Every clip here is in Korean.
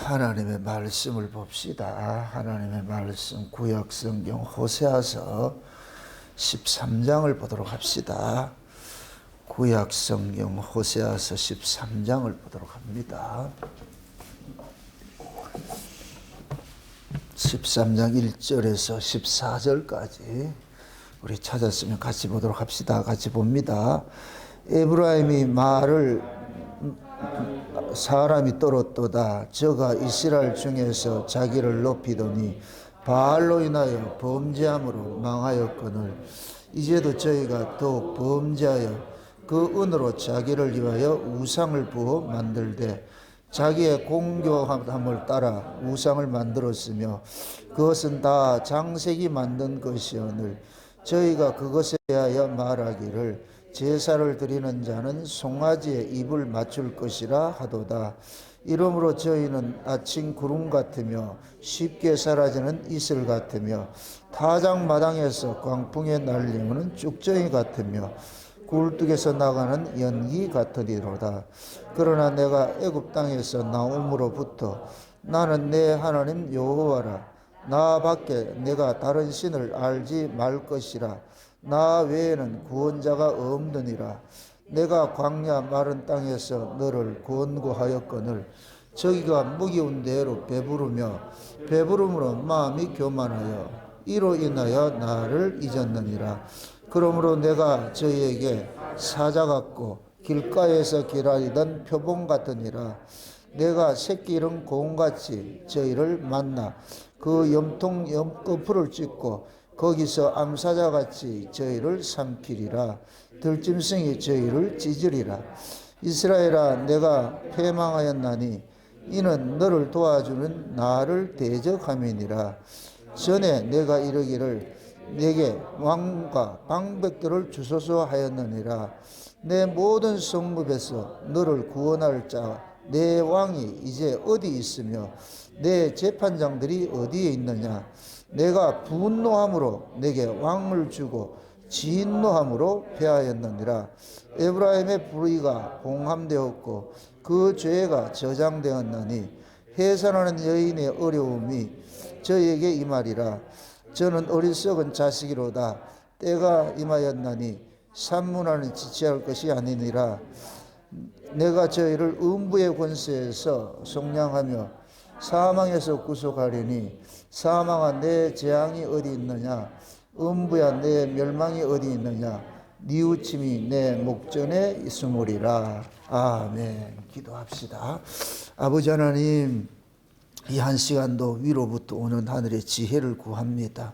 하나님의 말씀을 봅시다. 하나님의 말씀 구약 성경 호세아서 13장을 보도록 합시다. 구약 성경 호세아서 13장을 보도록 합니다. 13장 1절에서 14절까지 우리 찾았으면 같이 보도록 합시다. 같이 봅니다. 에브라임이 말을 사람이 떨었도다. 저가 이스라엘 중에서 자기를 높이더니 바알로 인하여 범죄함으로 망하였거늘 이제도 저희가 더욱 범죄하여 그 은으로 자기를 위하여 우상을 부어 만들되 자기의 공교함을 따라 우상을 만들었으며 그것은 다 장색이 만든 것이오늘 저희가 그것에 대하여 말하기를 제사를 드리는 자는 송아지의 입을 맞출 것이라 하도다. 이러므로 저희는 아침 구름 같으며 쉽게 사라지는 이슬 같으며 타작 마당에서 광풍에 날리우는 쭉정이 같으며 굴뚝에서 나가는 연기 같으리로다. 그러나 내가 애굽 땅에서 나옴으로부터 나는 내 하나님 여호와라. 나 밖에 내가 다른 신을 알지 말 것이라. 나 외에는 구원자가 없느니라. 내가 광야 마른 땅에서 너를 권고하였거늘 저기가 무기운 대로 배부르며 배부름으로 마음이 교만하여 이로 인하여 나를 잊었느니라. 그러므로 내가 저희에게 사자 같고 길가에서 기다리던 표범 같으니라. 내가 새끼 잃은 공같이 저희를 만나 그 염통 옆꺼풀을 찢고 거기서 암사자같이 저희를 삼키리라. 들짐승이 저희를 찢으리라. 이스라엘아 내가 패망하였나니 이는 너를 도와주는 나를 대적함이니라. 전에 내가 이르기를 내게 왕과 방백들을 주소서 하였느니라. 내 모든 성읍에서 너를 구원할 자 내 왕이 이제 어디 있으며 내 재판장들이 어디에 있느냐. 내가 분노함으로 내게 왕을 주고 진노함으로 패하였느니라. 에브라임의 불의가 봉함되었고 그 죄가 저장되었나니 해산하는 여인의 어려움이 저에게 임하리라. 저는 어리석은 자식이로다. 때가 임하였나니 산문하는 지체할 것이 아니니라. 내가 저희를 음부의 권세에서 속량하며 사망에서 구속하리니 사망아 내 재앙이 어디 있느냐. 음부야 내 멸망이 어디 있느냐. 뉘우침이 내 목전에 있으므리라. 아멘. 기도합시다. 아버지 하나님 이 한 시간도 위로부터 오는 하늘의 지혜를 구합니다.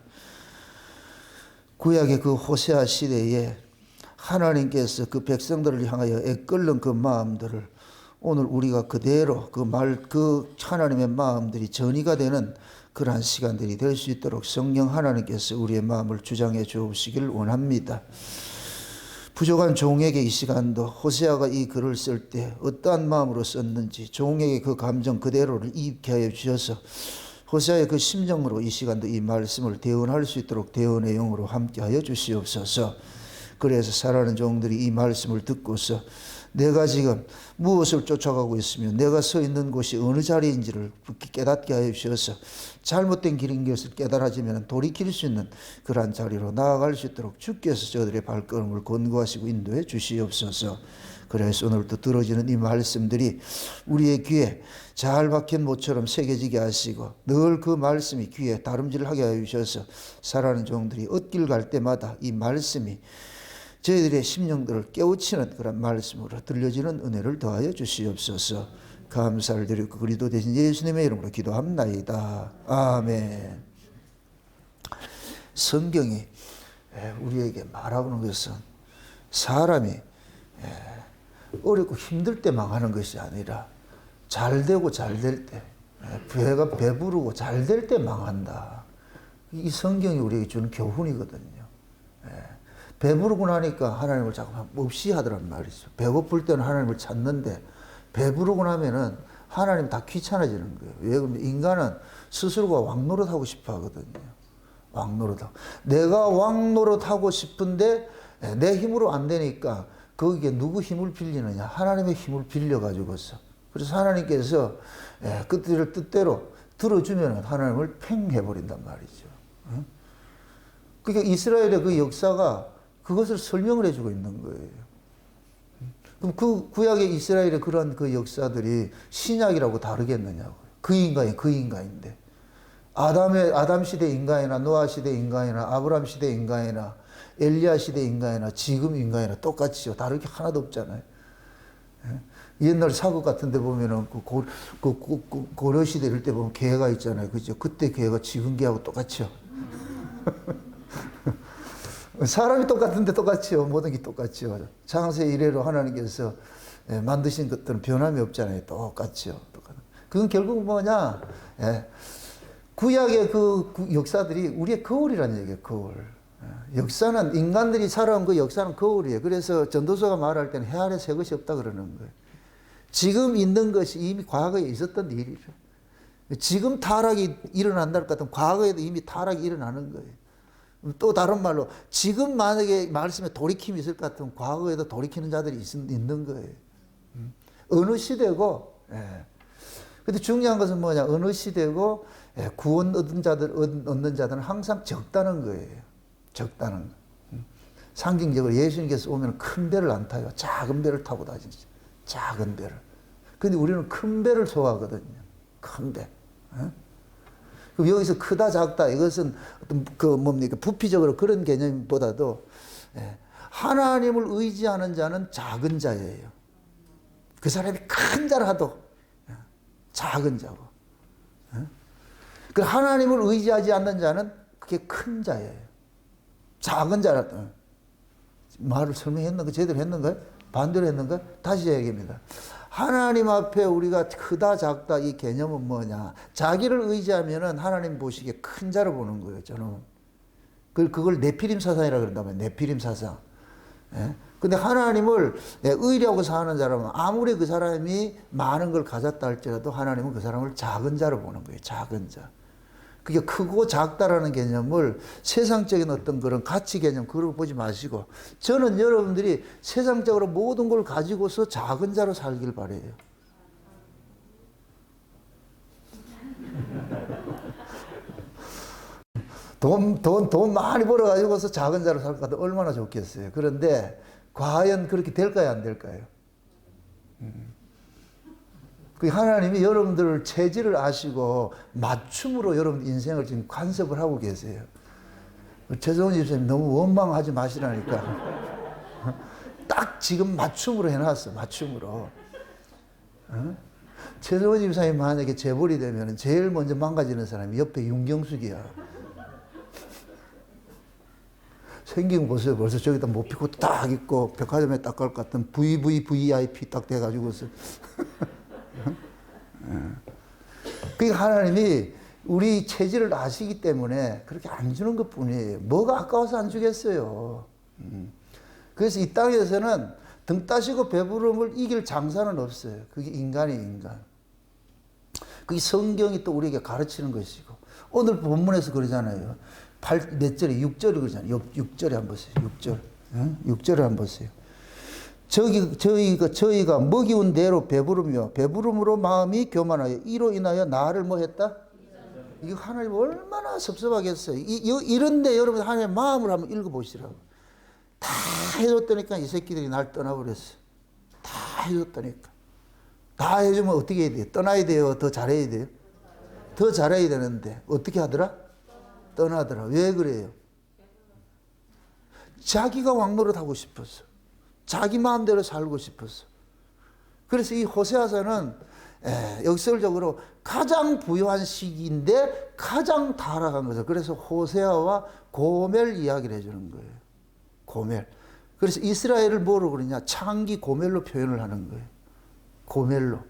구약의 그 호세아 시대에 하나님께서 그 백성들을 향하여 애끓는 그 마음들을 오늘 우리가 그대로 그 하나님의 마음들이 전이가 되는 그러한 시간들이 될 수 있도록 성령 하나님께서 우리의 마음을 주장해 주시기를 원합니다. 부족한 종에게 이 시간도 호세아가 이 글을 쓸 때 어떠한 마음으로 썼는지 종에게 그 감정 그대로를 입게 하여 주셔서 호세아의 그 심정으로 이 시간도 이 말씀을 대언할 수 있도록 대언의 영으로 함께 하여 주시옵소서. 그래서 살아가는 종들이 이 말씀을 듣고서 내가 지금 무엇을 쫓아가고 있으며 내가 서 있는 곳이 어느 자리인지를 깨닫게 하여 주셔서 잘못된 길인 것을 깨달아지면 돌이킬 수 있는 그러한 자리로 나아갈 수 있도록 주께서 저들의 발걸음을 권고하시고 인도해 주시옵소서. 그래서 오늘도 들어지는 이 말씀들이 우리의 귀에 잘 박힌 못처럼 새겨지게 하시고 늘 그 말씀이 귀에 다름질하게 하여 주셔서 살아가는 종들이 엇길 갈 때마다 이 말씀이 저희들의 심령들을 깨우치는 그런 말씀으로 들려지는 은혜를 더하여 주시옵소서. 감사를 드리고 그리스도 대신 예수님의 이름으로 기도합나이다. 아멘. 성경이 우리에게 말하는 것은 사람이 어렵고 힘들 때 망하는 것이 아니라 잘 되고 잘 될 때, 배가 배부르고 잘 될 때 망한다. 이 성경이 우리에게 주는 교훈이거든요. 배부르고 나니까 하나님을 자꾸 없이 하더란 말이죠. 배고플 때는 하나님을 찾는데 배부르고 나면은 하나님 다 귀찮아지는 거예요. 왜 그러면 인간은 스스로가 왕노릇하고 싶어 하거든요. 왕노릇하고. 내가 왕노릇하고 싶은데 내 힘으로 안 되니까 거기에 누구 힘을 빌리느냐. 하나님의 힘을 빌려가지고서 그래서 하나님께서 그들을 뜻대로 들어주면 하나님을 팽해버린단 말이죠. 그러니까 이스라엘의 그 역사가 그것을 설명을 해주고 있는 거예요. 그럼 그 구약의 이스라엘의 그런 그 역사들이 신약이라고 다르겠느냐고요. 그 인간이 그 인간인데. 아담 시대 인간이나 노아 시대 인간이나 아브라함 시대 인간이나 엘리야 시대 인간이나 지금 인간이나 똑같이요. 다를 게 하나도 없잖아요. 옛날 사극 같은 데 보면은 고려 시대 이럴 때 보면 개가 있잖아요. 그죠? 그때 개가 지금 개하고 똑같죠. 사람이 똑같은데 똑같죠. 모든 게 똑같죠. 창세 이래로 하나님께서 만드신 것들은 변함이 없잖아요. 똑같죠. 그건 결국 뭐냐? 구약의 그 역사들이 우리의 거울이라는 얘기예요. 거울. 역사는 인간들이 살아온 그 역사는 거울이에요. 그래서 전도서가 말할 때는 해 아래 새 것이 없다 그러는 거예요. 지금 있는 것이 이미 과거에 있었던 일이죠. 지금 타락이 일어난다 할 것 같으면 과거에도 이미 타락이 일어나는 거예요. 또 다른 말로 지금 만약에 말씀에 돌이킴이 있을 것 같으면 과거에도 돌이키는 자들이 있는 거예요. 어느 시대고, 근데 중요한 것은 뭐냐? 어느 시대고 구원 얻는 자들은 항상 적다는 거예요. 적다는 거. 상징적으로 예수님께서 오면 큰 배를 안 타요. 작은 배를 타고 다니죠. 작은 배를. 근데 우리는 큰 배를 좋아하거든요. 큰 배. 그럼 여기서 크다 작다 이것은 어떤 그 뭡니까 부피적으로 그런 개념보다도 하나님을 의지하는 자는 작은 자예요. 그 사람이 큰 자를 하도 작은 자고. 그 하나님을 의지하지 않는 자는 그게 큰 자예요. 작은 자라. 말을 설명했는가? 제대로 했는가요? 반대로 했는가? 다시 얘기합니다. 하나님 앞에 우리가 크다 작다 이 개념은 뭐냐? 자기를 의지하면은 하나님 보시기에 큰 자로 보는 거예요. 저는 그걸 네피림 사상이라고 그런다면 네피림 사상. 근데 하나님을 의리하고 사는 자라면 아무리 그 사람이 많은 걸 가졌다 할지라도 하나님은 그 사람을 작은 자로 보는 거예요. 작은 자. 그게 크고 작다라는 개념을 세상적인 어떤 그런 가치 개념 그걸 보지 마시고 저는 여러분들이 세상적으로 모든 걸 가지고서 작은 자로 살길 바라요. 돈 많이 벌어가지고서 작은 자로 살 것 같아 얼마나 좋겠어요. 그런데 과연 그렇게 될까요? 안 될까요? 그 하나님이 여러분들 체질을 아시고 맞춤으로 여러분 인생을 지금 간섭을 하고 계세요. 최성훈 집사님 너무 원망하지 마시라니까. 딱 지금 맞춤으로 해놨어. 맞춤으로. 최성훈 집사님 만약에 재벌이 되면 제일 먼저 망가지는 사람이 옆에 윤경숙이야. 생긴 거 보세요. 벌써 저기다 모피코 딱 입고 백화점에 딱 갈 것 같은 VVVIP 딱 돼가지고서. 그러니까 하나님이 우리 체질을 아시기 때문에 그렇게 안 주는 것 뿐이에요. 뭐가 아까워서 안 주겠어요. 그래서 이 땅에서는 등 따시고 배부름을 이길 장사는 없어요. 그게 인간이에요, 인간. 그게 성경이 또 우리에게 가르치는 것이고 오늘 본문에서 그러잖아요. 몇 절에 6절이 그러잖아요. 6절에 한번 보세요. 6절. 6절에 한번 보세요. 저희가 먹이운 대로 배부르며 배부름으로 마음이 교만하여 이로 인하여 나를 뭐 했다? 이거 하나님 얼마나 섭섭하겠어요. 이런데 여러분 하나님의 마음을 한번 읽어보시라고. 다 해줬다니까 이 새끼들이 날 떠나버렸어. 다 해줬다니까. 다 해주면 어떻게 해야 돼요? 떠나야 돼요? 더 잘해야 돼요? 더 잘해야 되는데 어떻게 하더라? 떠나더라. 왜 그래요? 자기가 왕노릇하고 싶었어. 자기 마음대로 살고 싶었어. 그래서 이 호세아서는 역설적으로 가장 부유한 시기인데 가장 타락한 거죠. 그래서 호세아와 고멜 이야기를 해주는 거예요. 고멜. 그래서 이스라엘을 뭐로 그러냐? 창기 고멜로 표현을 하는 거예요. 고멜로.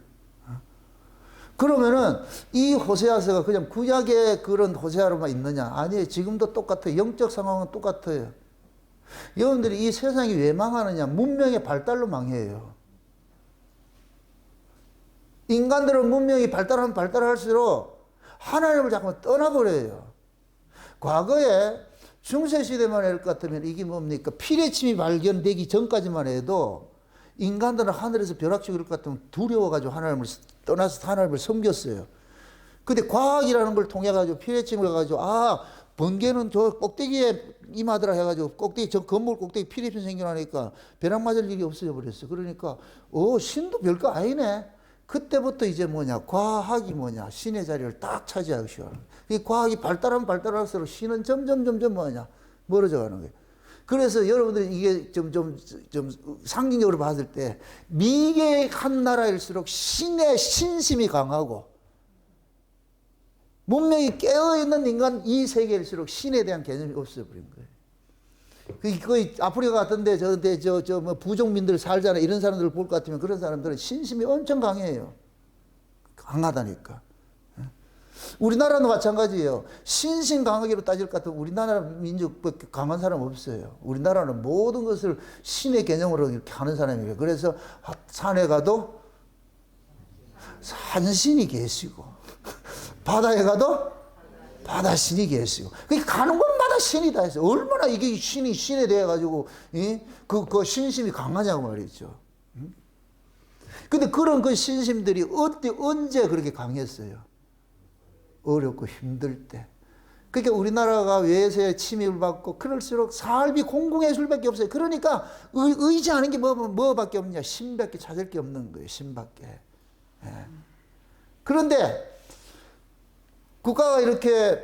그러면은 이 호세아서가 그냥 구약의 그런 호세아로만 있느냐? 아니에요. 지금도 똑같아요. 영적 상황은 똑같아요. 여러분들이 이 세상이 왜 망하느냐? 문명의 발달로 망해요. 인간들은 문명이 발달하면 발달할수록 하나님을 자꾸 떠나버려요. 과거에 중세시대만 할 것 같으면 이게 뭡니까? 피레침이 발견되기 전까지만 해도 인간들은 하늘에서 벼락치고 그럴 것 같으면 두려워가지고 하나님을 떠나서 하나님을 섬겼어요. 근데 과학이라는 걸 통해 가지고 피레침을 가지고 번개는 저 꼭대기에 임하더라 해가지고 꼭대기 저 건물 꼭대기 피레침 생겨나니까 벼락 맞을 일이 없어져 버렸어. 그러니까 신도 별거 아니네. 그때부터 이제 과학이 신의 자리를 딱 차지하기 시작하는 거예요. 이 과학이 발달하면 발달할수록 신은 점점 멀어져 가는 거예요. 그래서 여러분들이 이게 좀 상징적으로 봤을 때 미개한 나라일수록 신의 신심이 강하고 문명이 깨어있는 인간 이 세계일수록 신에 대한 개념이 없어버린 거예요. 거의 아프리카 같은데 부족민들 살잖아요. 이런 사람들을 볼 것 같으면 그런 사람들은 신심이 엄청 강해요. 강하다니까. 우리나라도 마찬가지예요. 신심 강하기로 따질 것 같으면 우리나라 민족 강한 사람 없어요. 우리나라는 모든 것을 신의 개념으로 이렇게 하는 사람이에요. 그래서 산에 가도 산신이 계시고 바다에 가도 바다신이 계시고 가는 곳마다 신이 다 있어요. 얼마나 이게 신에 대해 가지고 그 신심이 강하냐고 말이죠. 근데 그런 그 신심들이 언제 그렇게 강했어요? 어렵고 힘들 때. 그러니까 우리나라가 외세의 침입을 받고 그럴수록 삶이 공공의술 밖에 없어요. 그러니까 의지하는 게 뭐밖에 없냐? 신밖에 찾을 게 없는 거예요. 신밖에. 그런데 국가가 이렇게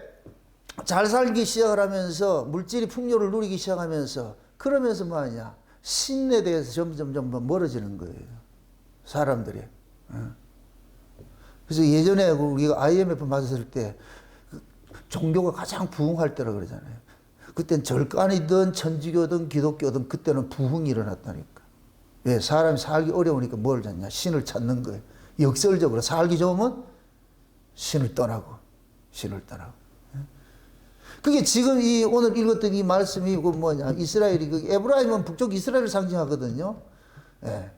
잘 살기 시작을 하면서 물질이 풍요를 누리기 시작하면서 그러면서 뭐하냐? 신에 대해서 점점 멀어지는 거예요. 사람들이. 그래서 예전에 우리가 IMF 맞았을 때 종교가 가장 부흥할 때라 그러잖아요. 그때는 절간이든 천주교든 기독교든 그때는 부흥이 일어났다니까. 왜? 사람이 살기 어려우니까 뭘 찾냐? 신을 찾는 거예요. 역설적으로 살기 좋으면 신을 떠나고. 그게 지금 오늘 읽었던 이 말씀이 이스라엘이 에브라임은 북쪽 이스라엘을 상징하거든요. 예.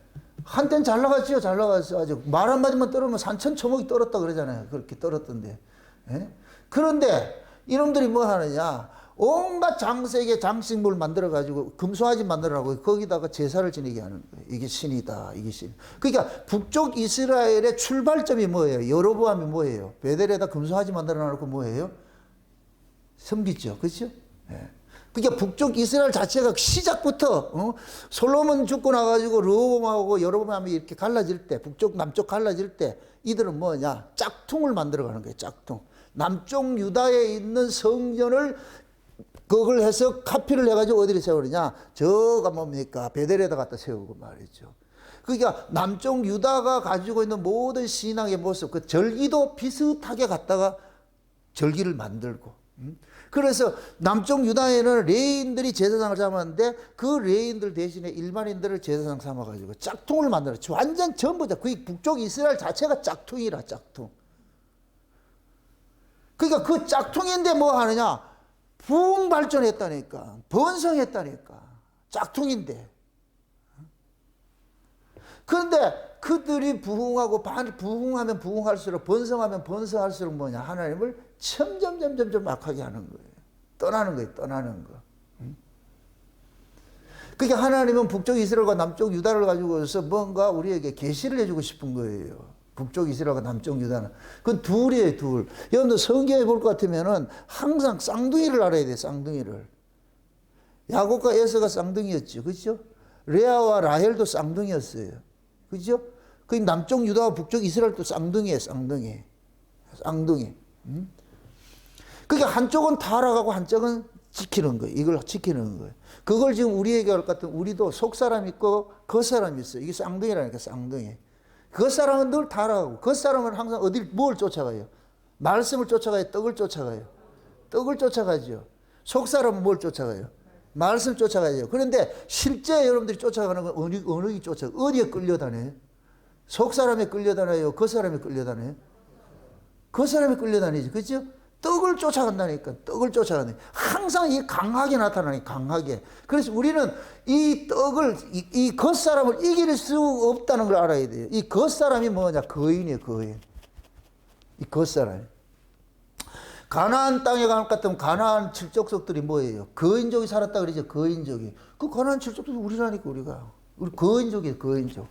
한때는 잘 나갔죠. 잘 나갔어. 아주 말 한마디만 떨어면 산천초목이 떨었다 그러잖아요. 그렇게 떨었던데. 예? 그런데 이놈들이 뭐 하느냐? 온갖 장색의 장식물 만들어가지고 금송아지 만들어가고 거기다가 제사를 지내게 하는 거예요. 이게 신이다. 이게 신. 그러니까 북쪽 이스라엘의 출발점이 뭐예요? 여로보암이 뭐예요? 베델에다 금송아지 만들어 놓고 뭐예요? 섬기죠. 그렇죠? 예. 그러니까 북쪽 이스라엘 자체가 시작부터 솔로몬 죽고 나가지고 르호보암하고 여로보암이 이렇게 갈라질 때 북쪽 남쪽 갈라질 때 이들은 뭐냐? 짝퉁을 만들어가는 거예요. 짝퉁. 남쪽 유다에 있는 성전을 그걸 해서 카피를 해가지고 어디를 세우느냐? 저가 뭡니까? 베델에다 갖다 세우고 말이죠. 그러니까 남쪽 유다가 가지고 있는 모든 신앙의 모습, 그 절기도 비슷하게 갖다가 절기를 만들고. 그래서 남쪽 유다에는 레인들이 제사장을 잡았는데 그 레인들 대신에 일반인들을 제사장 삼아가지고 짝퉁을 만들었죠. 완전 전부 다. 그 북쪽 이스라엘 자체가 짝퉁이라, 짝퉁. 그러니까 그 짝퉁인데 뭐 하느냐? 부흥 발전했다니까. 번성했다니까. 짝퉁인데. 그런데 그들이 부흥하고 부흥하면 부흥할수록 번성하면 번성할수록 뭐냐? 하나님을 점점 악하게 하는 거예요. 떠나는 거예요. 떠나는 거. 그러니까 하나님은 북쪽 이스라엘과 남쪽 유다를 가지고서 뭔가 우리에게 계시를 해주고 싶은 거예요. 북쪽 이스라엘과 남쪽 유다는. 그건 둘이에요, 둘. 여러분들 성경에 볼 것 같으면은 항상 쌍둥이를 알아야 돼요, 쌍둥이를. 야곱과 에서가 쌍둥이였죠. 그죠? 레아와 라헬도 쌍둥이였어요. 그죠? 그 남쪽 유다와 북쪽 이스라엘도 쌍둥이에요, 쌍둥이. 쌍둥이. 그러니까 한쪽은 타락하고 한쪽은 지키는 거예요. 이걸 지키는 거예요. 그걸 지금 우리에게 할 것 같으면 우리도 속사람 있고 겉사람 있어요. 이게 쌍둥이라니까, 쌍둥이. 겉사람은 늘 타락하고 겉사람은 항상 뭘 쫓아가요? 말씀을 쫓아가요? 떡을 쫓아가요? 떡을 쫓아가죠. 속사람은 뭘 쫓아가요? 말씀을 쫓아가요. 그런데 실제 여러분들이 쫓아가는 건 어느 쫓아가요? 어디에 끌려다녀요? 속사람에 끌려다녀요? 겉사람에 끌려다녀요? 겉사람에 끌려다니지. 그죠? 떡을 쫓아간다니까. 떡을 쫓아가네. 항상 이 강하게 나타나니 강하게. 그래서 우리는 이 떡을 이 겉사람을 이길 수 없다는 걸 알아야 돼요. 이 겉사람이 뭐냐? 거인이에요, 거인. 이 겉사람. 가나안 땅에 갈 것 같으면 가나안 칠족속들이 뭐예요? 거인족이 살았다 그러죠. 거인족이. 그 가나안 칠족들이 우리라니까 우리가. 우리 거인족이에요, 거인족.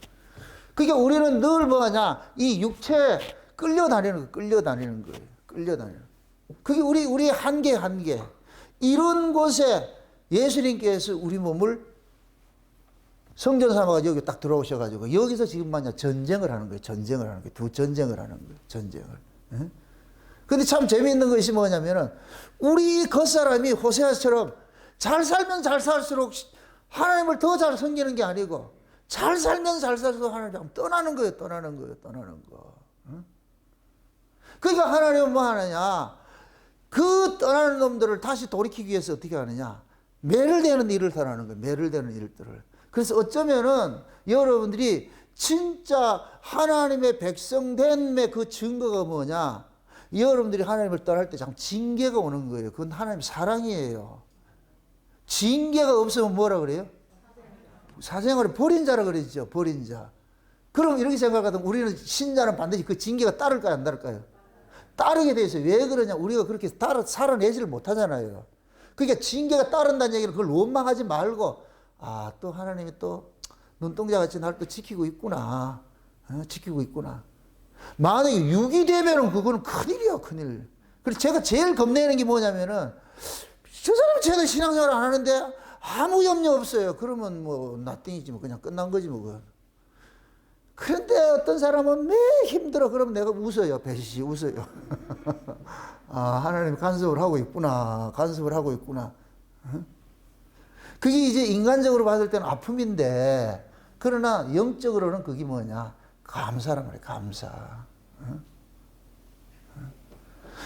그러니까 우리는 늘 뭐하냐, 이 육체에 끌려다니는 거예요. 끌려다니는. 그게 우리의 한계. 이런 곳에 예수님께서 우리 몸을 성전 삼아가지고 여기 딱 들어오셔가지고 여기서 지금 전쟁을 하는 거예요. 두 전쟁을 하는 거예요. 전쟁을. 예? 근데 참 재미있는 것이 뭐냐면은 우리 겉사람이 호세아처럼 잘 살면 잘 살수록 하나님을 더 잘 섬기는 게 아니고 잘 살면 잘 살수록 하나님을 떠나는 거예요. 떠나는 거. 응? 그러니까 하나님은 뭐 하느냐? 그 떠나는 놈들을 다시 돌이키기 위해서 어떻게 하느냐? 매를 대는 일을 하는 거예요. 매를 대는 일들을. 그래서 어쩌면은 여러분들이 진짜 하나님의 백성됨의 그 증거가 뭐냐? 여러분들이 하나님을 떠날 때 참 징계가 오는 거예요. 그건 하나님의 사랑이에요. 징계가 없으면 뭐라 그래요? 사생활을 버린 자라 그러죠. 버린 자. 그럼 이렇게 생각하면 우리는 신자는 반드시 그 징계가 따를까요? 안 따를까요? 따르게 돼 있어요. 왜 그러냐? 우리가 그렇게 살아내지를 못하잖아요. 그러니까 징계가 따른다는 얘기는 그걸 원망하지 말고 또 하나님이 또 눈동자같이 날 또 지키고 있구나. 지키고 있구나. 만약에 육이 되면은 그거는 큰일이야, 큰일. 그래서 제가 제일 겁내는 게 뭐냐면은 저 사람 쟤는 신앙생활 안 하는데 아무 염려 없어요. 그러면 뭐 나띵이지 뭐 그냥 끝난 거지 뭐. 그런데 어떤 사람은 매 힘들어. 그러면 내가 웃어요. 배시시 웃어요. 하나님 간섭을 하고 있구나. 그게 이제 인간적으로 봤을 때는 아픔인데 그러나 영적으로는 그게 뭐냐? 감사란 말이에요. 감사.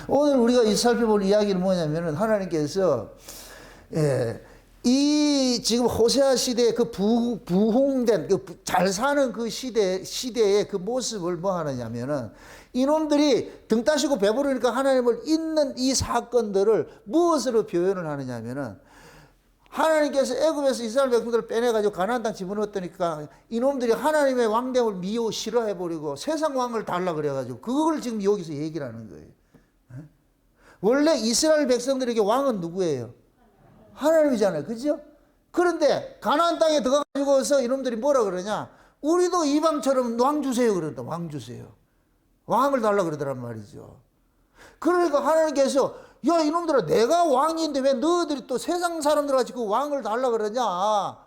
오늘 우리가 살펴볼 이야기는 뭐냐면은 하나님께서 이 지금 호세아 시대의 그 부흥된 잘 사는 그 시대의 그 모습을 뭐 하느냐면은 이놈들이 등 따시고 배부르니까 하나님을 잊는 이 사건들을 무엇으로 표현을 하느냐면은 하나님께서 애굽에서 이스라엘 백성들을 빼내가지고 가나안 땅 집어넣었다니까 이놈들이 하나님의 왕됨을 미워 싫어해버리고 세상 왕을 달라 그래가지고 그걸 지금 여기서 얘기를 하는 거예요. 원래 이스라엘 백성들에게 왕은 누구예요? 하나님이잖아요. 그죠? 그런데 가나안 땅에 들어가지고서 이놈들이 뭐라 그러냐? 우리도 이방처럼 왕 주세요 그런다. 왕 주세요. 왕을 달라 그러더란 말이죠. 그러니까 하나님께서 야 이놈들아 내가 왕인데 왜 너희들이 또 세상 사람들 같이 그 왕을 달라 그러냐?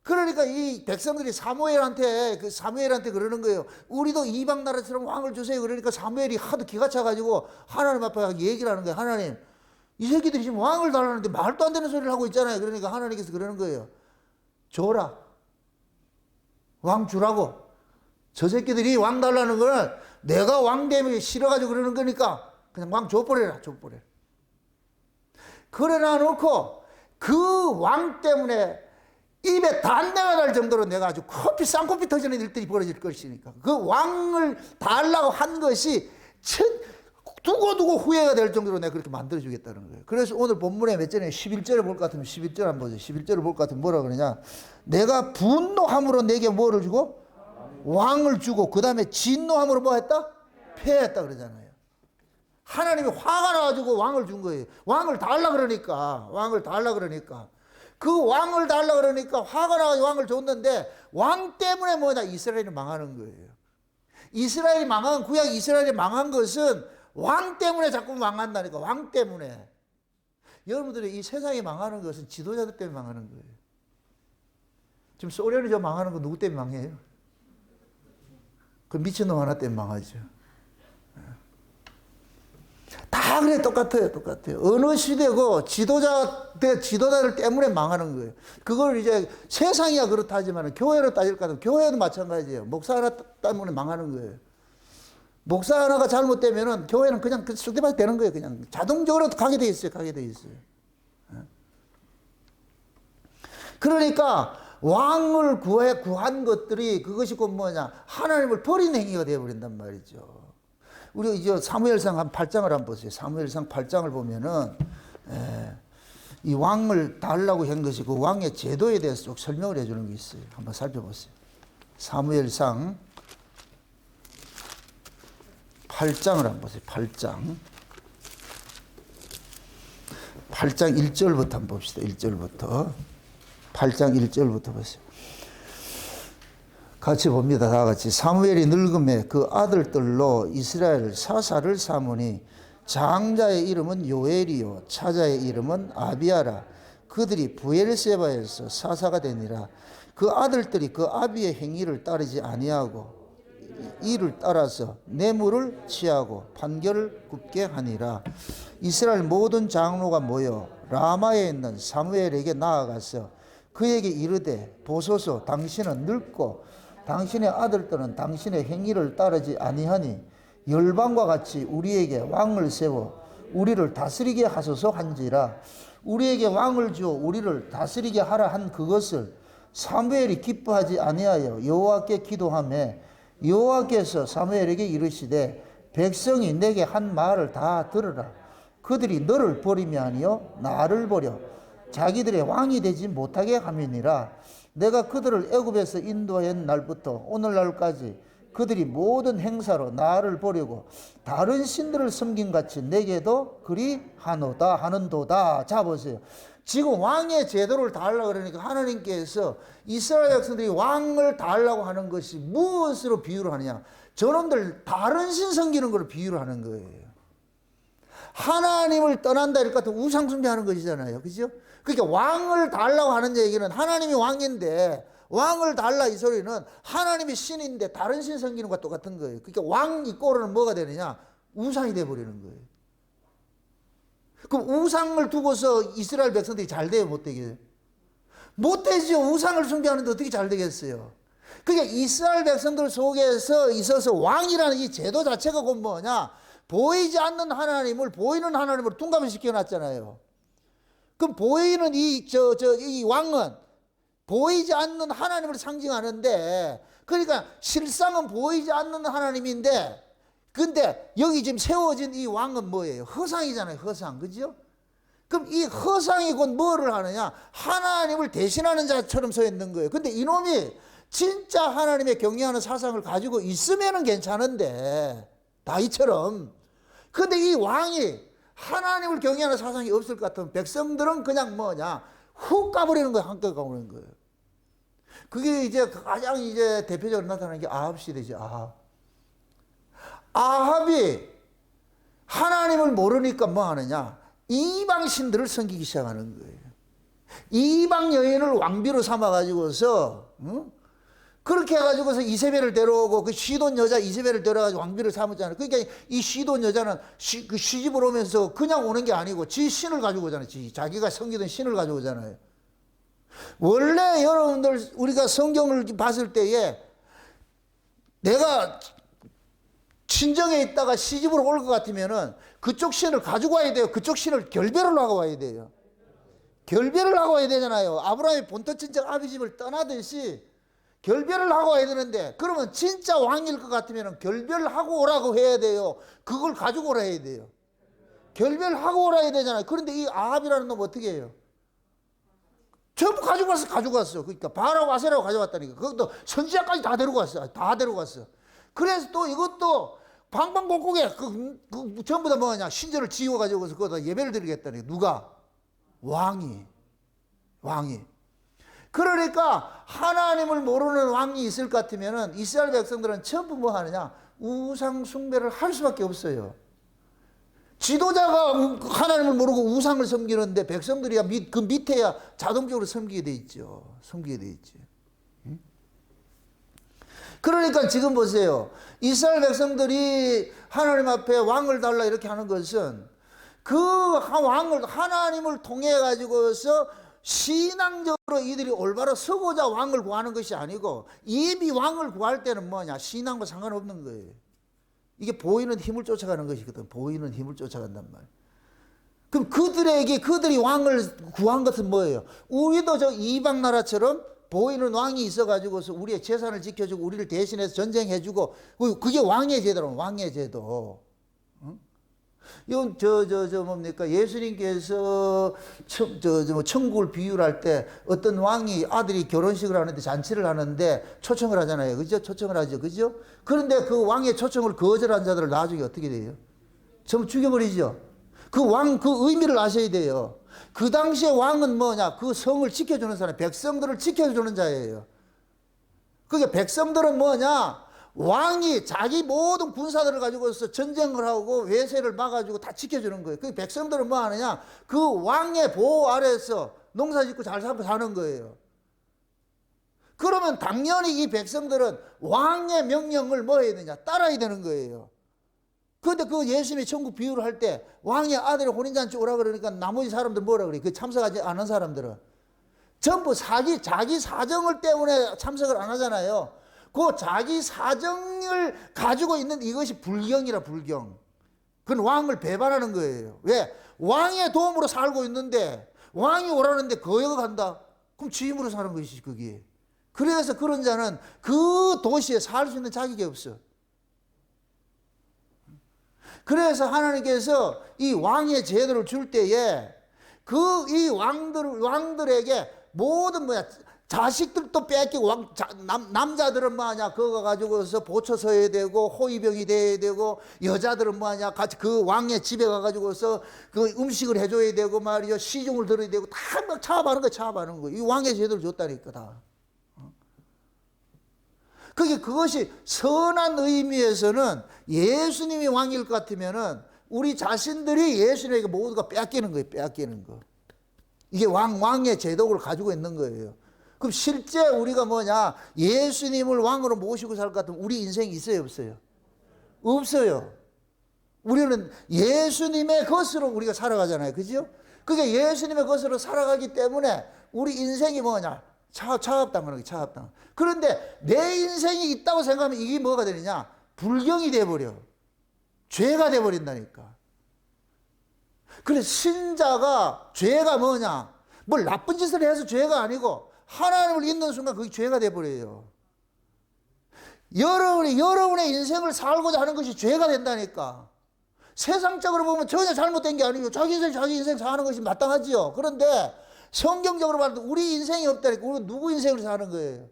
그러니까 이 백성들이 사무엘한테 그러는 거예요. 우리도 이방 나라처럼 왕을 주세요. 그러니까 사무엘이 하도 기가 차가지고 하나님 앞에 얘기를 하는 거예요. 하나님 이 새끼들이 지금 왕을 달라는데 말도 안 되는 소리를 하고 있잖아요. 그러니까 하나님께서 그러는 거예요. 줘라. 왕 주라고. 저 새끼들이 왕 달라는 거는 내가 왕됨이 싫어가지고 그러는 거니까 그냥 왕 줘버려라. 그래 놔놓고 그 왕 때문에 입에 단내가 날 정도로 내가 아주 쌍코피 터지는 일들이 벌어질 것이니까 그 왕을 달라고 한 것이 두고두고 후회가 될 정도로 내가 그렇게 만들어주겠다는 거예요. 그래서 오늘 본문에 몇 절에 11절을 볼 것 같으면 11절 한번 보죠. 11절을 볼 것 같으면 뭐라 그러냐? 내가 분노함으로 내게 뭐를 주고? 왕을 주고 그 다음에 진노함으로 뭐 했다? 패했다 그러잖아요. 하나님이 화가 나가지고 왕을 준 거예요. 왕을 달라 그러니까 그 왕을 달라 그러니까 화가 나가지고 왕을 줬는데 왕 때문에 뭐냐? 이스라엘이 망하는 거예요. 구약 이스라엘이 망한 것은 왕 때문에 자꾸 망한다니까. 왕 때문에. 여러분들이 이 세상이 망하는 것은 지도자들 때문에 망하는 거예요. 지금 소련이 저 망하는 거 누구 때문에 망해요? 그 미친놈 하나 때문에 망하죠. 다 그래 똑같아요. 어느 시대고 지도자들 때문에 망하는 거예요. 그걸 이제 세상이야 그렇다지만 교회로 따질 것 같으면 교회도 마찬가지예요. 목사 하나 때문에 망하는 거예요. 목사 하나가 잘못되면은 교회는 그냥 쑥대밭이 되는 거예요. 그냥 자동적으로 가게 돼 있어요. 그러니까 왕을 구한 것들이 그것이 곧 뭐냐? 하나님을 버린 행위가 되어버린단 말이죠. 우리가 이제 사무엘상 한 8장을 한번 보세요. 사무엘상 8장을 보면은 이 왕을 달라고 한 것이 그 왕의 제도에 대해서 쭉 설명을 해주는 게 있어요. 한번 살펴보세요. 사무엘상 8장을 한번 보세요. 8장 1절부터 한번 봅시다. 1절부터 8장 1절부터 보세요. 같이 봅니다. 다 같이. 사무엘이 늙음에 그 아들들로 이스라엘 사사를 삼으니 장자의 이름은 요엘이요 차자의 이름은 아비아라. 그들이 부엘세바에서 사사가 되니라. 그 아들들이 그 아비의 행위를 따르지 아니하고 이를 따라서 뇌물을 취하고 판결을 굽게 하니라. 이스라엘 모든 장로가 모여 라마에 있는 사무엘에게 나아가서 그에게 이르되 보소서 당신은 늙고 당신의 아들들은 당신의 행위를 따르지 아니하니 열방과 같이 우리에게 왕을 세워 우리를 다스리게 하소서 한지라. 우리에게 왕을 주어 우리를 다스리게 하라 한 그것을 사무엘이 기뻐하지 아니하여 여호와께 기도하며 여호와께서 사무엘에게 이르시되 백성이 내게 한 말을 다 들으라. 그들이 너를 버리며 아니요 나를 버려 자기들의 왕이 되지 못하게 함이니라. 내가 그들을 애굽에서 인도한 날부터 오늘날까지 그들이 모든 행사로 나를 버리고 다른 신들을 섬긴 같이 내게도 그리하노다 하는도다. 자 보세요. 지금 왕의 제도를 달라고 그러니까 하나님께서 이스라엘 백성들이 왕을 달라고 하는 것이 무엇으로 비유를 하느냐? 저놈들 다른 신 섬기는 걸 비유를 하는 거예요. 하나님을 떠난다 이럴 것 같은 우상 숭배하는 것이잖아요. 그죠? 그러니까 왕을 달라고 하는 얘기는 하나님이 왕인데 왕을 달라 이 소리는 하나님이 신인데 다른 신 섬기는 것과 똑같은 거예요. 그러니까 왕 이꼬르는 뭐가 되느냐? 우상이 돼버리는 거예요. 그럼 우상을 두고서 이스라엘 백성들이 잘 돼요? 못 되게? 못 되죠. 우상을 숭배하는데 어떻게 잘 되겠어요? 그러니까 이스라엘 백성들 속에서 있어서 왕이라는 이 제도 자체가 곧 뭐냐? 보이지 않는 하나님을 보이는 하나님으로 둔갑을 시켜놨잖아요. 그럼 보이는 이 왕은 보이지 않는 하나님을 상징하는데, 그러니까 실상은 보이지 않는 하나님인데, 근데 여기 지금 세워진 이 왕은 뭐예요? 허상이잖아요. 허상. 그죠? 그럼 이 허상이 곧 뭐를 하느냐? 하나님을 대신하는 자처럼 서 있는 거예요. 근데 이놈이 진짜 하나님의 경외하는 사상을 가지고 있으면은 괜찮은데, 다윗처럼. 근데 이 왕이 하나님을 경외하는 사상이 없을 것 같으면 백성들은 그냥 뭐냐? 훅 가버리는 거예요. 한껏 가버리는 거예요. 그게 이제 가장 이제 대표적으로 나타나는 게 아합 시대죠. 아합이 하나님을 모르니까 뭐 하느냐? 이방 신들을 섬기기 시작하는 거예요. 이방 여인을 왕비로 삼아가지고서, 그렇게 해가지고서 이세벨을 데려오고 그 시돈 여자 이세벨을 데려가지고 왕비를 삼았잖아요. 그러니까 이 시돈 여자는 그 시집을 오면서 그냥 오는 게 아니고 지 신을 가지고 오잖아요. 자기가 섬기던 신을 가지고 오잖아요. 원래 여러분들 우리가 성경을 봤을 때에 내가 친정에 있다가 시집으로 올 것 같으면은 그쪽 신을 가지고 와야 돼요. 그쪽 신을 결별을 하고 와야 돼요. 결별을 하고 와야 되잖아요. 아브라함이 본토 친척 아비 집을 떠나듯이 결별을 하고 와야 되는데, 그러면 진짜 왕일 것 같으면 결별하고 오라고 해야 돼요. 그걸 가지고 오라 해야 돼요. 결별하고 오라 해야 되잖아요. 그런데 이 아합이라는 놈 어떻게 해요? 전부 가지고 왔어. 그러니까 바라고 아세라고 가져왔다니까. 그것도 선지자까지 다 데리고 왔어. 다 데리고 왔어. 그래서 또 이것도 방방곡곡에 전부 다 뭐냐? 신전을 지어가지고서 거기다 예배를 드리겠다니. 누가? 왕이. 그러니까 하나님을 모르는 왕이 있을 것 같으면은 이스라엘 백성들은 전부 뭐 하느냐? 우상 숭배를 할 수밖에 없어요. 지도자가 하나님을 모르고 우상을 섬기는데 백성들이야 그 밑에야 자동적으로 섬기게 돼 있죠. 그러니까 지금 보세요. 이스라엘 백성들이 하나님 앞에 왕을 달라 이렇게 하는 것은 그 왕을 하나님을 통해 가지고서 신앙적으로 이들이 올바로 서고자 왕을 구하는 것이 아니고, 이미 왕을 구할 때는 뭐냐? 신앙과 상관없는 거예요. 이게 보이는 힘을 쫓아가는 것이거든. 보이는 힘을 쫓아간단 말이에요. 그럼 그들이 왕을 구한 것은 뭐예요? 우리도 저 이방 나라처럼 보이는 왕이 있어가지고서 우리의 재산을 지켜주고 우리를 대신해서 전쟁해주고, 그게 왕의 제도로, 왕의 제도. 이건 뭡니까? 예수님께서 천국을 비유할 때 어떤 왕이 아들이 결혼식을 하는데 잔치를 하는데 초청을 하잖아요. 그죠? 초청을 하죠. 그죠? 그런데 그 왕의 초청을 거절한 자들을 나중에 어떻게 돼요? 전부 죽여버리죠. 그 의미를 아셔야 돼요. 그 당시에 왕은 뭐냐? 그 성을 지켜주는 사람, 백성들을 지켜주는 자예요. 그게 백성들은 뭐냐? 왕이 자기 모든 군사들을 가지고서 전쟁을 하고 외세를 막아주고 다 지켜주는 거예요. 그 백성들은 뭐 하느냐? 그 왕의 보호 아래에서 농사 짓고 잘 살고 사는 거예요. 그러면 당연히 이 백성들은 왕의 명령을 뭐 해야 되냐? 따라야 되는 거예요. 그런데 그 예수님이 천국 비유를 할 때 왕의 아들이 혼인잔치 오라 그러니까 나머지 사람들 뭐라 그래? 그 참석하지 않은 사람들은 전부 자기 사정을 때문에 참석을 안 하잖아요. 그 자기 사정을 가지고 있는 이것이 불경이라, 불경. 그건 왕을 배반하는 거예요. 왜? 왕의 도움으로 살고 있는데 왕이 오라는데 거역한다? 그럼 지 힘으로 사는 것이지, 그게. 그래서 그런 자는 그 도시에 살 수 있는 자격이 없어. 그래서 하나님께서 이 왕의 제도를 줄 때에 이 왕들에게 모든 자식들도 뺏기고 남자들은 뭐하냐 그거 가지고서 보초 서야 되고 호위병이 돼야 되고 여자들은 뭐하냐 같이 그 왕의 집에 가가지고서 그 음식을 해줘야 되고 말이요 시중을 들어야 되고 다 막 차압하는 거이 왕의 제도를 줬다니까 다. 그것이 선한 의미에서는 예수님이 왕일 것 같으면은 우리 자신들이 예수님에게 모두가 뺏기는 거예요. 뺏기는 거. 이게 왕의 제도를 가지고 있는 거예요. 그럼 실제 우리가 뭐냐? 예수님을 왕으로 모시고 살 것 같으면 우리 인생이 있어요, 없어요? 없어요. 우리는 예수님의 것으로 우리가 살아가잖아요. 그죠? 그게 예수님의 것으로 살아가기 때문에 우리 인생이 뭐냐? 차압당하는 거예요, 차압당. 그런데 내 인생이 있다고 생각하면 이게 뭐가 되느냐? 불경이 돼버려. 죄가 돼버린다니까. 그래서 신자가 죄가 뭐냐? 뭘 나쁜 짓을 해서 죄가 아니고 하나님을 잊는 순간 그게 죄가 돼버려요. 여러분의 인생을 살고자 하는 것이 죄가 된다니까. 세상적으로 보면 전혀 잘못된 게 아니고 자기 인생 사는 것이 마땅하지요. 그런데 성경적으로 말해도 우리 인생이 없다니까. 우리는 누구 인생을 사는 거예요?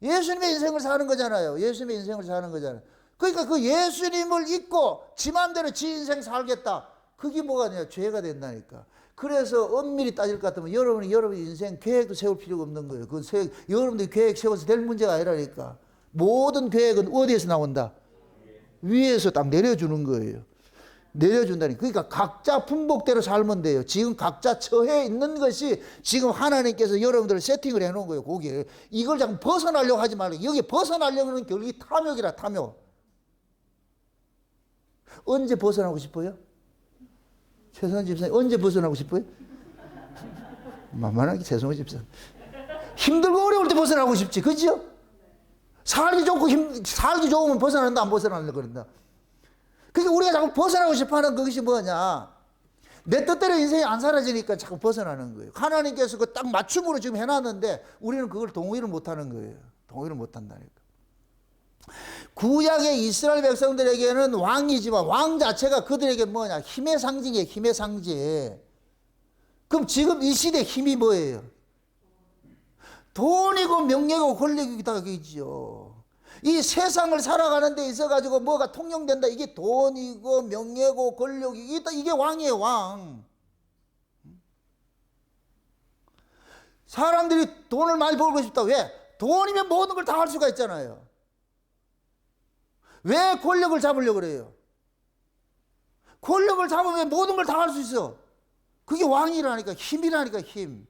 예수님의 인생을 사는 거잖아요. 예수님의 인생을 사는 거잖아요. 그러니까 그 예수님을 잊고 지 맘대로 지 인생 살겠다. 그게 뭐가 되냐? 죄가 된다니까. 그래서 엄밀히 따질 것 같으면 여러분의 인생 계획도 세울 필요가 없는 거예요. 여러분들이 계획 세워서 될 문제가 아니라니까. 모든 계획은 어디에서 나온다? 위에서 딱 내려주는 거예요. 내려준다니. 그러니까 각자 품목대로 살면 돼요. 지금 각자 처해 있는 것이 지금 하나님께서 여러분들을 세팅을 해놓은 거예요. 거기에. 이걸 자꾸 벗어나려고 하지 말고. 여기 벗어나려고 하는 결국이 탐욕이라, 탐욕. 언제 벗어나고 싶어요? 최선 집사님, 언제 벗어나고 싶어요? 만만하게 최선 집사님. 힘들고 어려울 때 벗어나고 싶지. 그죠? 살기 좋으면 벗어난다, 안 벗어나려고 그런다. 그러니까 우리가 자꾸 벗어나고 싶어 하는 그것이 뭐냐? 내 뜻대로 인생이 안 사라지니까 자꾸 벗어나는 거예요. 하나님께서 그 딱 맞춤으로 지금 해놨는데 우리는 그걸 동의를 못 하는 거예요. 동의를 못 한다니까. 구약의 이스라엘 백성들에게는 왕이지만 왕 자체가 그들에게 뭐냐? 힘의 상징이에요. 힘의 상징. 그럼 지금 이 시대 힘이 뭐예요? 돈이고 명예고 권력이다 그죠. 이 세상을 살아가는 데 있어가지고 뭐가 통용된다. 이게 돈이고 명예고 권력이 이게 왕이에요, 왕. 사람들이 돈을 많이 벌고 싶다. 왜? 돈이면 모든 걸 다 할 수가 있잖아요. 왜 권력을 잡으려고 그래요? 권력을 잡으면 모든 걸 다 할 수 있어. 그게 왕이라니까, 힘이라니까, 힘.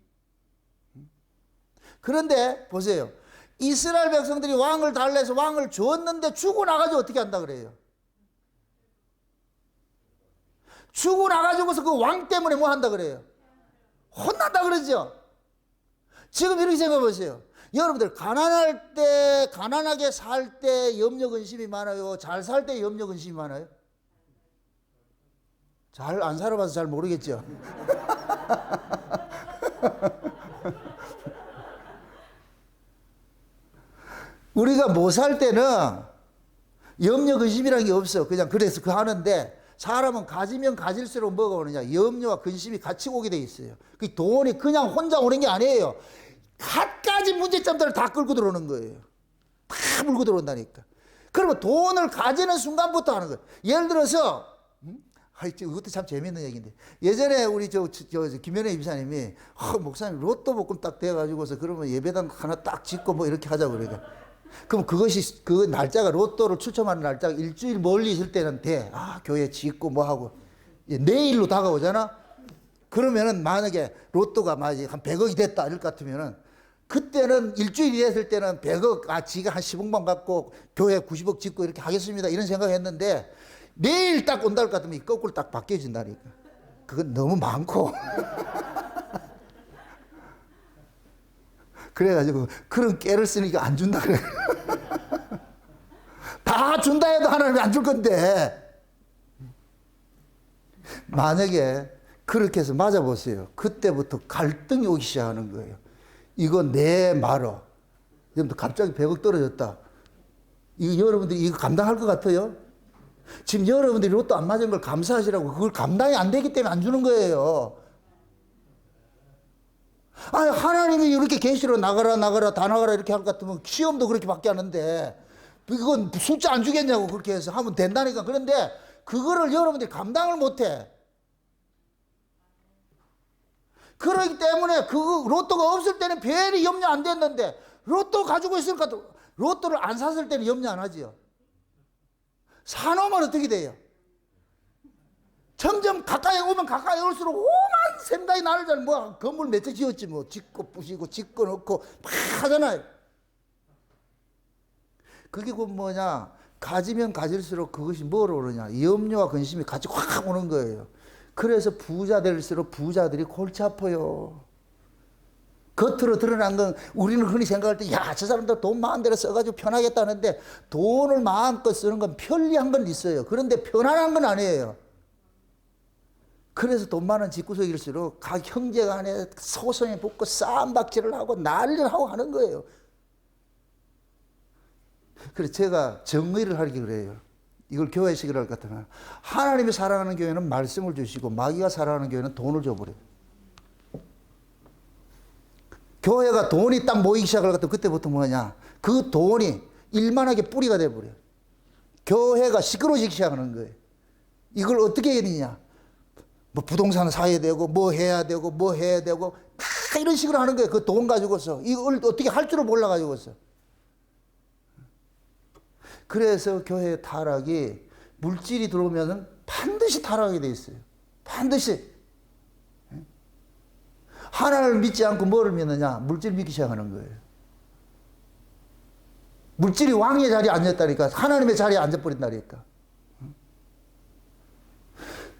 그런데 보세요. 이스라엘 백성들이 왕을 달래서 왕을 줬는데 죽어나가지고 어떻게 한다 그래요? 죽어나가지고서 그 왕 때문에 뭐 한다 그래요? 혼난다 그러죠? 지금 이렇게 생각해 보세요. 여러분들 가난할 때, 가난하게 살 때 염려 근심이 많아요? 잘 살 때 염려 근심이 많아요? 잘 안 살아봐서 잘 모르겠죠? 우리가 못 살 때는 염려 근심이라는 게 없어. 그냥 그래서 하는데 사람은 가지면 가질수록 뭐가 오느냐? 염려와 근심이 같이 오게 돼 있어요. 그 돈이 그냥 혼자 오는 게 아니에요. 갖가지 문제점들을 다 끌고 들어오는 거예요. 다 물고 들어온다니까. 그러면 돈을 가지는 순간부터 하는 거예요. 예를 들어서 이것도 참 재밌는 얘기인데. 예전에 우리 김현애 입사님이, 목사님 로또 복권 딱 돼가지고서 그러면 예배당 하나 딱 짓고 뭐 이렇게 하자고 그러니까. 그럼 그 날짜가 로또를 추첨하는 날짜가 일주일 멀리 있을 때는 돼. 교회 짓고 뭐 하고. 내일로 다가오잖아? 그러면은 만약에 로또가 한 100억이 됐다. 이럴 것 같으면은 그때는 일주일이 됐을 때는 100억, 지가 한 10억만 갖고 교회 90억 짓고 이렇게 하겠습니다. 이런 생각했는데 내일 딱 온다 할 것 같으면 거꾸로 딱 바뀌어진다니까. 그건 너무 많고. 그래가지고 그런 깨를 쓰니까 안 준다 그래. 다 준다 해도 하나님이 안 줄 건데. 만약에 그렇게 해서 맞아보세요. 그때부터 갈등이 오기 시작하는 거예요. 이거 내 말어. 갑자기 100억 떨어졌다. 이거 여러분들이 이거 감당할 것 같아요? 지금 여러분들이 로또 안 맞은 걸 감사하시라고 그걸 감당이 안 되기 때문에 안 주는 거예요. 하나님이 이렇게 계시로 나가라 다 나가라 이렇게 할 것 같으면 시험도 그렇게 받게 하는데 이건 숫자 안 주겠냐고 그렇게 해서 하면 된다니까. 그런데 그거를 여러분들이 감당을 못해. 그렇기 때문에 로또가 없을 때는 별이 염려 안 됐는데 로또 가지고 있을 것 같아. 로또를 안 샀을 때는 염려 안 하지요. 사놓으면 어떻게 돼요? 점점 가까이 오면 가까이 올수록 오만 생각이 나잖아요. 뭐 건물 몇 채 지었지 뭐 짓고 부시고 짓고 넣고 막 하잖아요. 그게 그 뭐냐, 가지면 가질수록 그것이 뭐로 오느냐, 염려와 근심이 같이 확 오는 거예요. 그래서 부자 될수록 부자들이 골치 아파요. 겉으로 드러난 건 우리는 흔히 생각할 때, 저 사람들 돈 마음대로 써가지고 편하겠다는데, 돈을 마음껏 쓰는 건 편리한 건 있어요. 그런데 편안한 건 아니에요. 그래서 돈 많은 집구석일수록 각 형제간에 소송에 붙고 싸움박질을 하고 난리를 하고 하는 거예요. 그래서 제가 정의를 하기 그래요. 이걸 교회식이라 할 것 같으면 하나님이 사랑하는 교회는 말씀을 주시고 마귀가 사랑하는 교회는 돈을 줘버려요. 교회가 돈이 딱 모이기 시작할 것 같으면 그때부터 뭐냐, 그 돈이 일만하게 뿌리가 돼버려요. 교회가 시끄러워지기 시작하는 거예요. 이걸 어떻게 해야 되냐, 뭐 부동산 사야 되고 뭐 해야 되고 뭐 해야 되고 다 이런 식으로 하는 거예요. 그 돈 가지고서 이걸 어떻게 할 줄을 몰라가지고서. 그래서 교회 타락이, 물질이 들어오면 반드시 타락하게 돼 있어요. 반드시. 하나님을 믿지 않고 뭐를 믿느냐, 물질 믿기 시작하는 거예요. 물질이 왕의 자리에 앉았다니까, 하나님의 자리에 앉아버린다니까.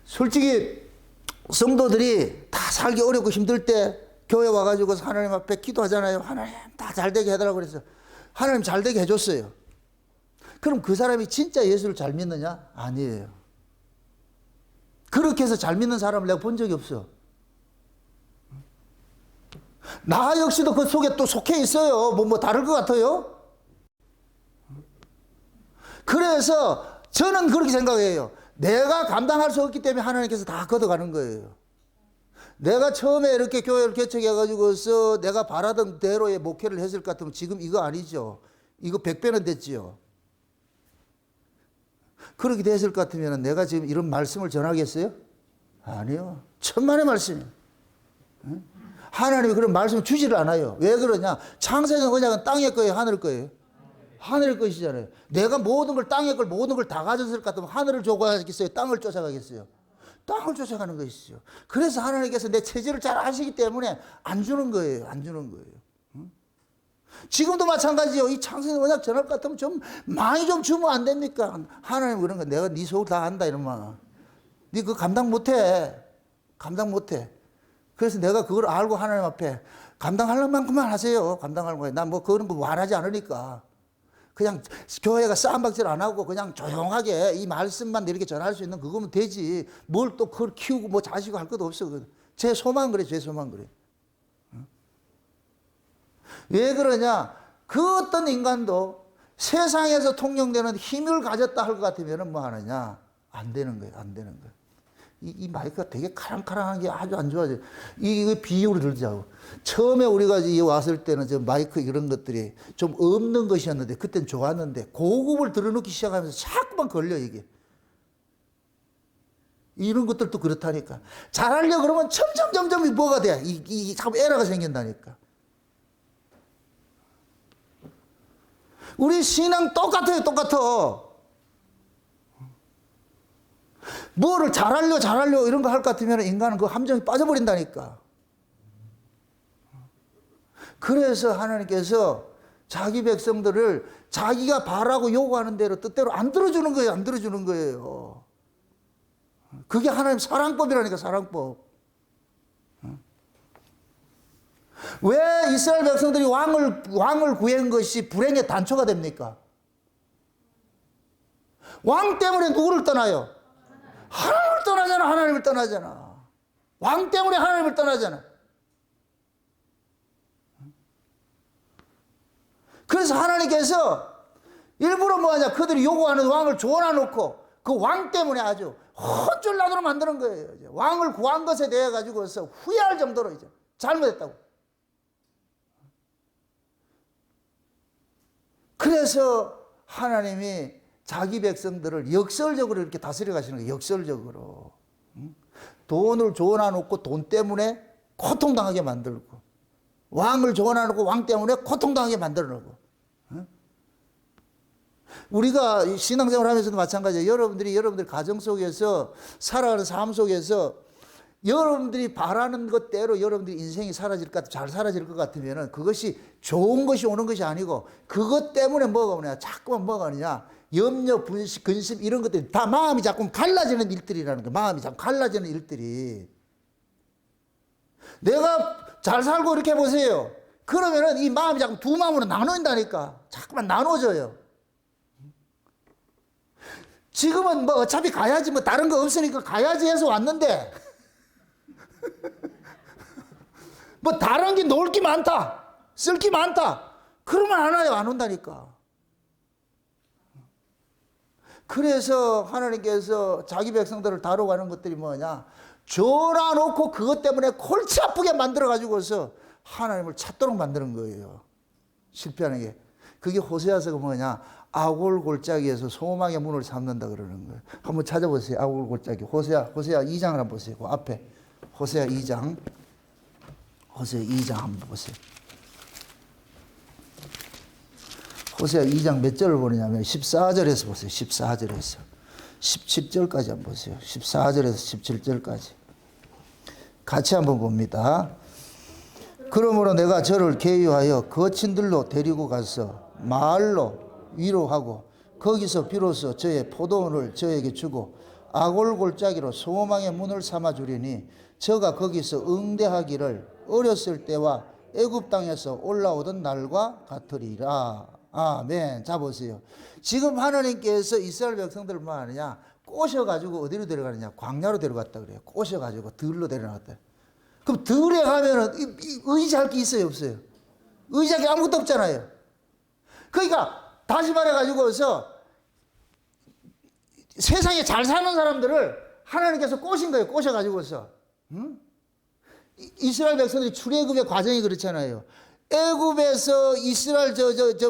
솔직히 성도들이 다 살기 어렵고 힘들 때 교회 와가지고 하나님 앞에 기도하잖아요. 하나님 다 잘되게 해달라고 그래서 하나님 잘되게 해줬어요. 그럼 그 사람이 진짜 예수를 잘 믿느냐? 아니에요. 그렇게 해서 잘 믿는 사람을 내가 본 적이 없어. 나 역시도 그 속에 또 속해 있어요. 뭐 다를 것 같아요? 그래서 저는 그렇게 생각해요. 내가 감당할 수 없기 때문에 하나님께서 다 걷어가는 거예요. 내가 처음에 이렇게 교회를 개척해가지고서 내가 바라던 대로의 목회를 했을 것 같으면 지금 이거 아니죠. 이거 100배는 됐지요. 그렇게 됐을 것 같으면 내가 지금 이런 말씀을 전하겠어요? 아니요. 천만의 말씀이에요. 하나님이 그런 말씀을 주지를 않아요. 왜 그러냐? 창세전 언약은 땅의 거예요, 하늘 거예요? 하늘의 것이잖아요. 내가 모든 걸, 땅의 걸 모든 걸 다 가졌을 것 같으면 하늘을 쫓아가겠어요? 땅을 쫓아가겠어요? 땅을 쫓아가는 것이죠. 그래서 하나님께서 내 체질을 잘 아시기 때문에 안 주는 거예요. 안 주는 거예요. 지금도 마찬가지요. 이 창세전 언약 전할 것 같으면 좀 많이 좀 주면 안 됩니까? 하나님 그런 거, 내가 네 속을 다 안다 이러면 네 그거 감당 못해. 감당 못해. 그래서 내가 그걸 알고 하나님 앞에 감당할 만큼만 하세요. 감당할 거예요. 난 뭐 그런 거 말하지 않으니까. 그냥 교회가 싸움박질 안 하고 그냥 조용하게 이 말씀만 이렇게 전할 수 있는 그거면 되지. 뭘 또 그걸 키우고 뭐 자시고 할 것도 없어. 제 소망 그래, 제 소망 그래. 왜 그러냐? 그 어떤 인간도 세상에서 통용되는 힘을 가졌다 할 것 같으면 뭐 하느냐? 안 되는 거예요. 안 되는 거예요. 이 마이크가 되게 카랑카랑한 게 아주 안 좋아져요. 이거 비유로 들자고. 처음에 우리가 왔을 때는 저 마이크 이런 것들이 좀 없는 것이었는데, 그땐 좋았는데, 고급을 들어놓기 시작하면서 자꾸만 걸려, 이게. 이런 것들도 그렇다니까. 잘하려고 그러면 점점 뭐가 돼? 이 자꾸 에러가 생긴다니까. 우리 신앙 똑같아요, 똑같아. 뭐를 잘하려 이런 거 할 것 같으면 인간은 그 함정에 빠져버린다니까. 그래서 하나님께서 자기 백성들을 자기가 바라고 요구하는 대로 뜻대로 안 들어주는 거예요, 안 들어주는 거예요. 그게 하나님 사랑법이라니까, 사랑법. 왜 이스라엘 백성들이 왕을 구한 것이 불행의 단초가 됩니까? 왕 때문에 누구를 떠나요? 하나님을 떠나잖아, 하나님을 떠나잖아. 왕 때문에 하나님을 떠나잖아. 그래서 하나님께서 일부러 뭐하냐, 그들이 요구하는 왕을 조아놔 놓고 그 왕 때문에 아주 혼쭐나도록 만드는 거예요. 이제 왕을 구한 것에 대해 가지고서 후회할 정도로 이제 잘못했다고. 그래서 하나님이 자기 백성들을 역설적으로 이렇게 다스려 가시는 거예요. 역설적으로. 돈을 조아놔 놓고 돈 때문에 고통당하게 만들고, 왕을 조아놔 놓고 왕 때문에 고통당하게 만들어 놓고. 우리가 신앙생활 하면서도 마찬가지예요. 여러분들 가정 속에서 살아가는 삶 속에서 여러분들이 바라는 것대로 여러분들이 인생이 잘 사라질 것 같으면 그것이 좋은 것이 오는 것이 아니고, 그것 때문에 뭐가 오냐, 자꾸만 뭐가 오느냐, 염려, 분심, 근심 이런 것들이 다 마음이 자꾸 갈라지는 일들이라는 거예요. 마음이 자꾸 갈라지는 일들이. 내가 잘 살고 이렇게 보세요. 그러면은 이 마음이 자꾸 두 마음으로 나눠진다니까. 자꾸만 나눠져요. 지금은 뭐 어차피 가야지, 뭐 다른 거 없으니까 가야지 해서 왔는데 뭐 다른 게 놀 게 많다, 쓸 게 많다, 그러면 안 와요. 안 온다니까. 그래서 하나님께서 자기 백성들을 다루고 것들이 뭐냐, 졸아놓고 그것 때문에 골치 아프게 만들어가지고서 하나님을 찾도록 만드는 거예요. 실패하는 게. 그게 호세아서가 뭐냐, 아골 골짜기에서 소망의 문을 삼는다 그러는 거예요. 한번 찾아보세요. 아골 골짜기. 호세아 2장을 한번 보세요. 그 앞에 호세아 2장. 호세아 2장 한번 보세요. 호세아 2장 몇 절을 보느냐면 14절에서 보세요. 14절에서 17절까지 한번 보세요. 14절에서 17절까지 같이 한번 봅니다. 그러므로 내가 저를 계유하여 거친들로 데리고 가서 마을로 위로하고 거기서 비로소 저의 포도원을 저에게 주고 아골 골짜기로 소망의 문을 삼아 주리니 저가 거기서 응대하기를 어렸을 때와 애굽 땅에서 올라오던 날과 같으리라. 아멘. 자 보세요. 지금 하나님께서 이스라엘 백성들을 뭐 하느냐, 꼬셔가지고 어디로 데려가느냐, 광야로 데려갔다 그래요. 꼬셔가지고 들로 데려갔다. 그럼 들에 가면은 의지할 게 있어요, 없어요? 의지할 게 아무것도 없잖아요. 그러니까 다시 말해가지고서 세상에 잘 사는 사람들을 하나님께서 꼬신 거예요. 꼬셔가지고서. 이스라엘 백성들이 출애굽의 과정이 그렇잖아요. 애굽에서 이스라엘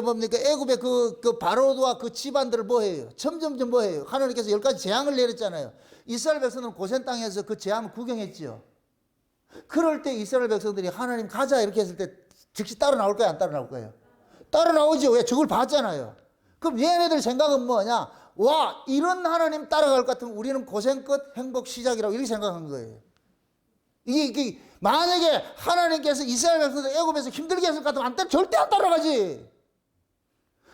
뭡니까? 애굽의 그 바로와 그 집안들을 뭐 해요? 점점점 뭐 해요? 하나님께서 10가지 재앙을 내렸잖아요. 이스라엘 백성들은 고센 땅에서 그 재앙을 구경했지요. 그럴 때 이스라엘 백성들이 하나님 가자 이렇게 했을 때 즉시 따라 나올 거예요, 안 따라 나올 거예요? 따라 나오죠. 왜? 저걸 봤잖아요. 그럼 얘네들 생각은 뭐냐? 와, 이런 하나님 따라갈 것 같으면 우리는 고생 끝 행복 시작이라고 이렇게 생각한 거예요. 이게 만약에 하나님께서 이스라엘 백성들 애굽에서 힘들게 했을 것 같으면 절대 안 따라가지.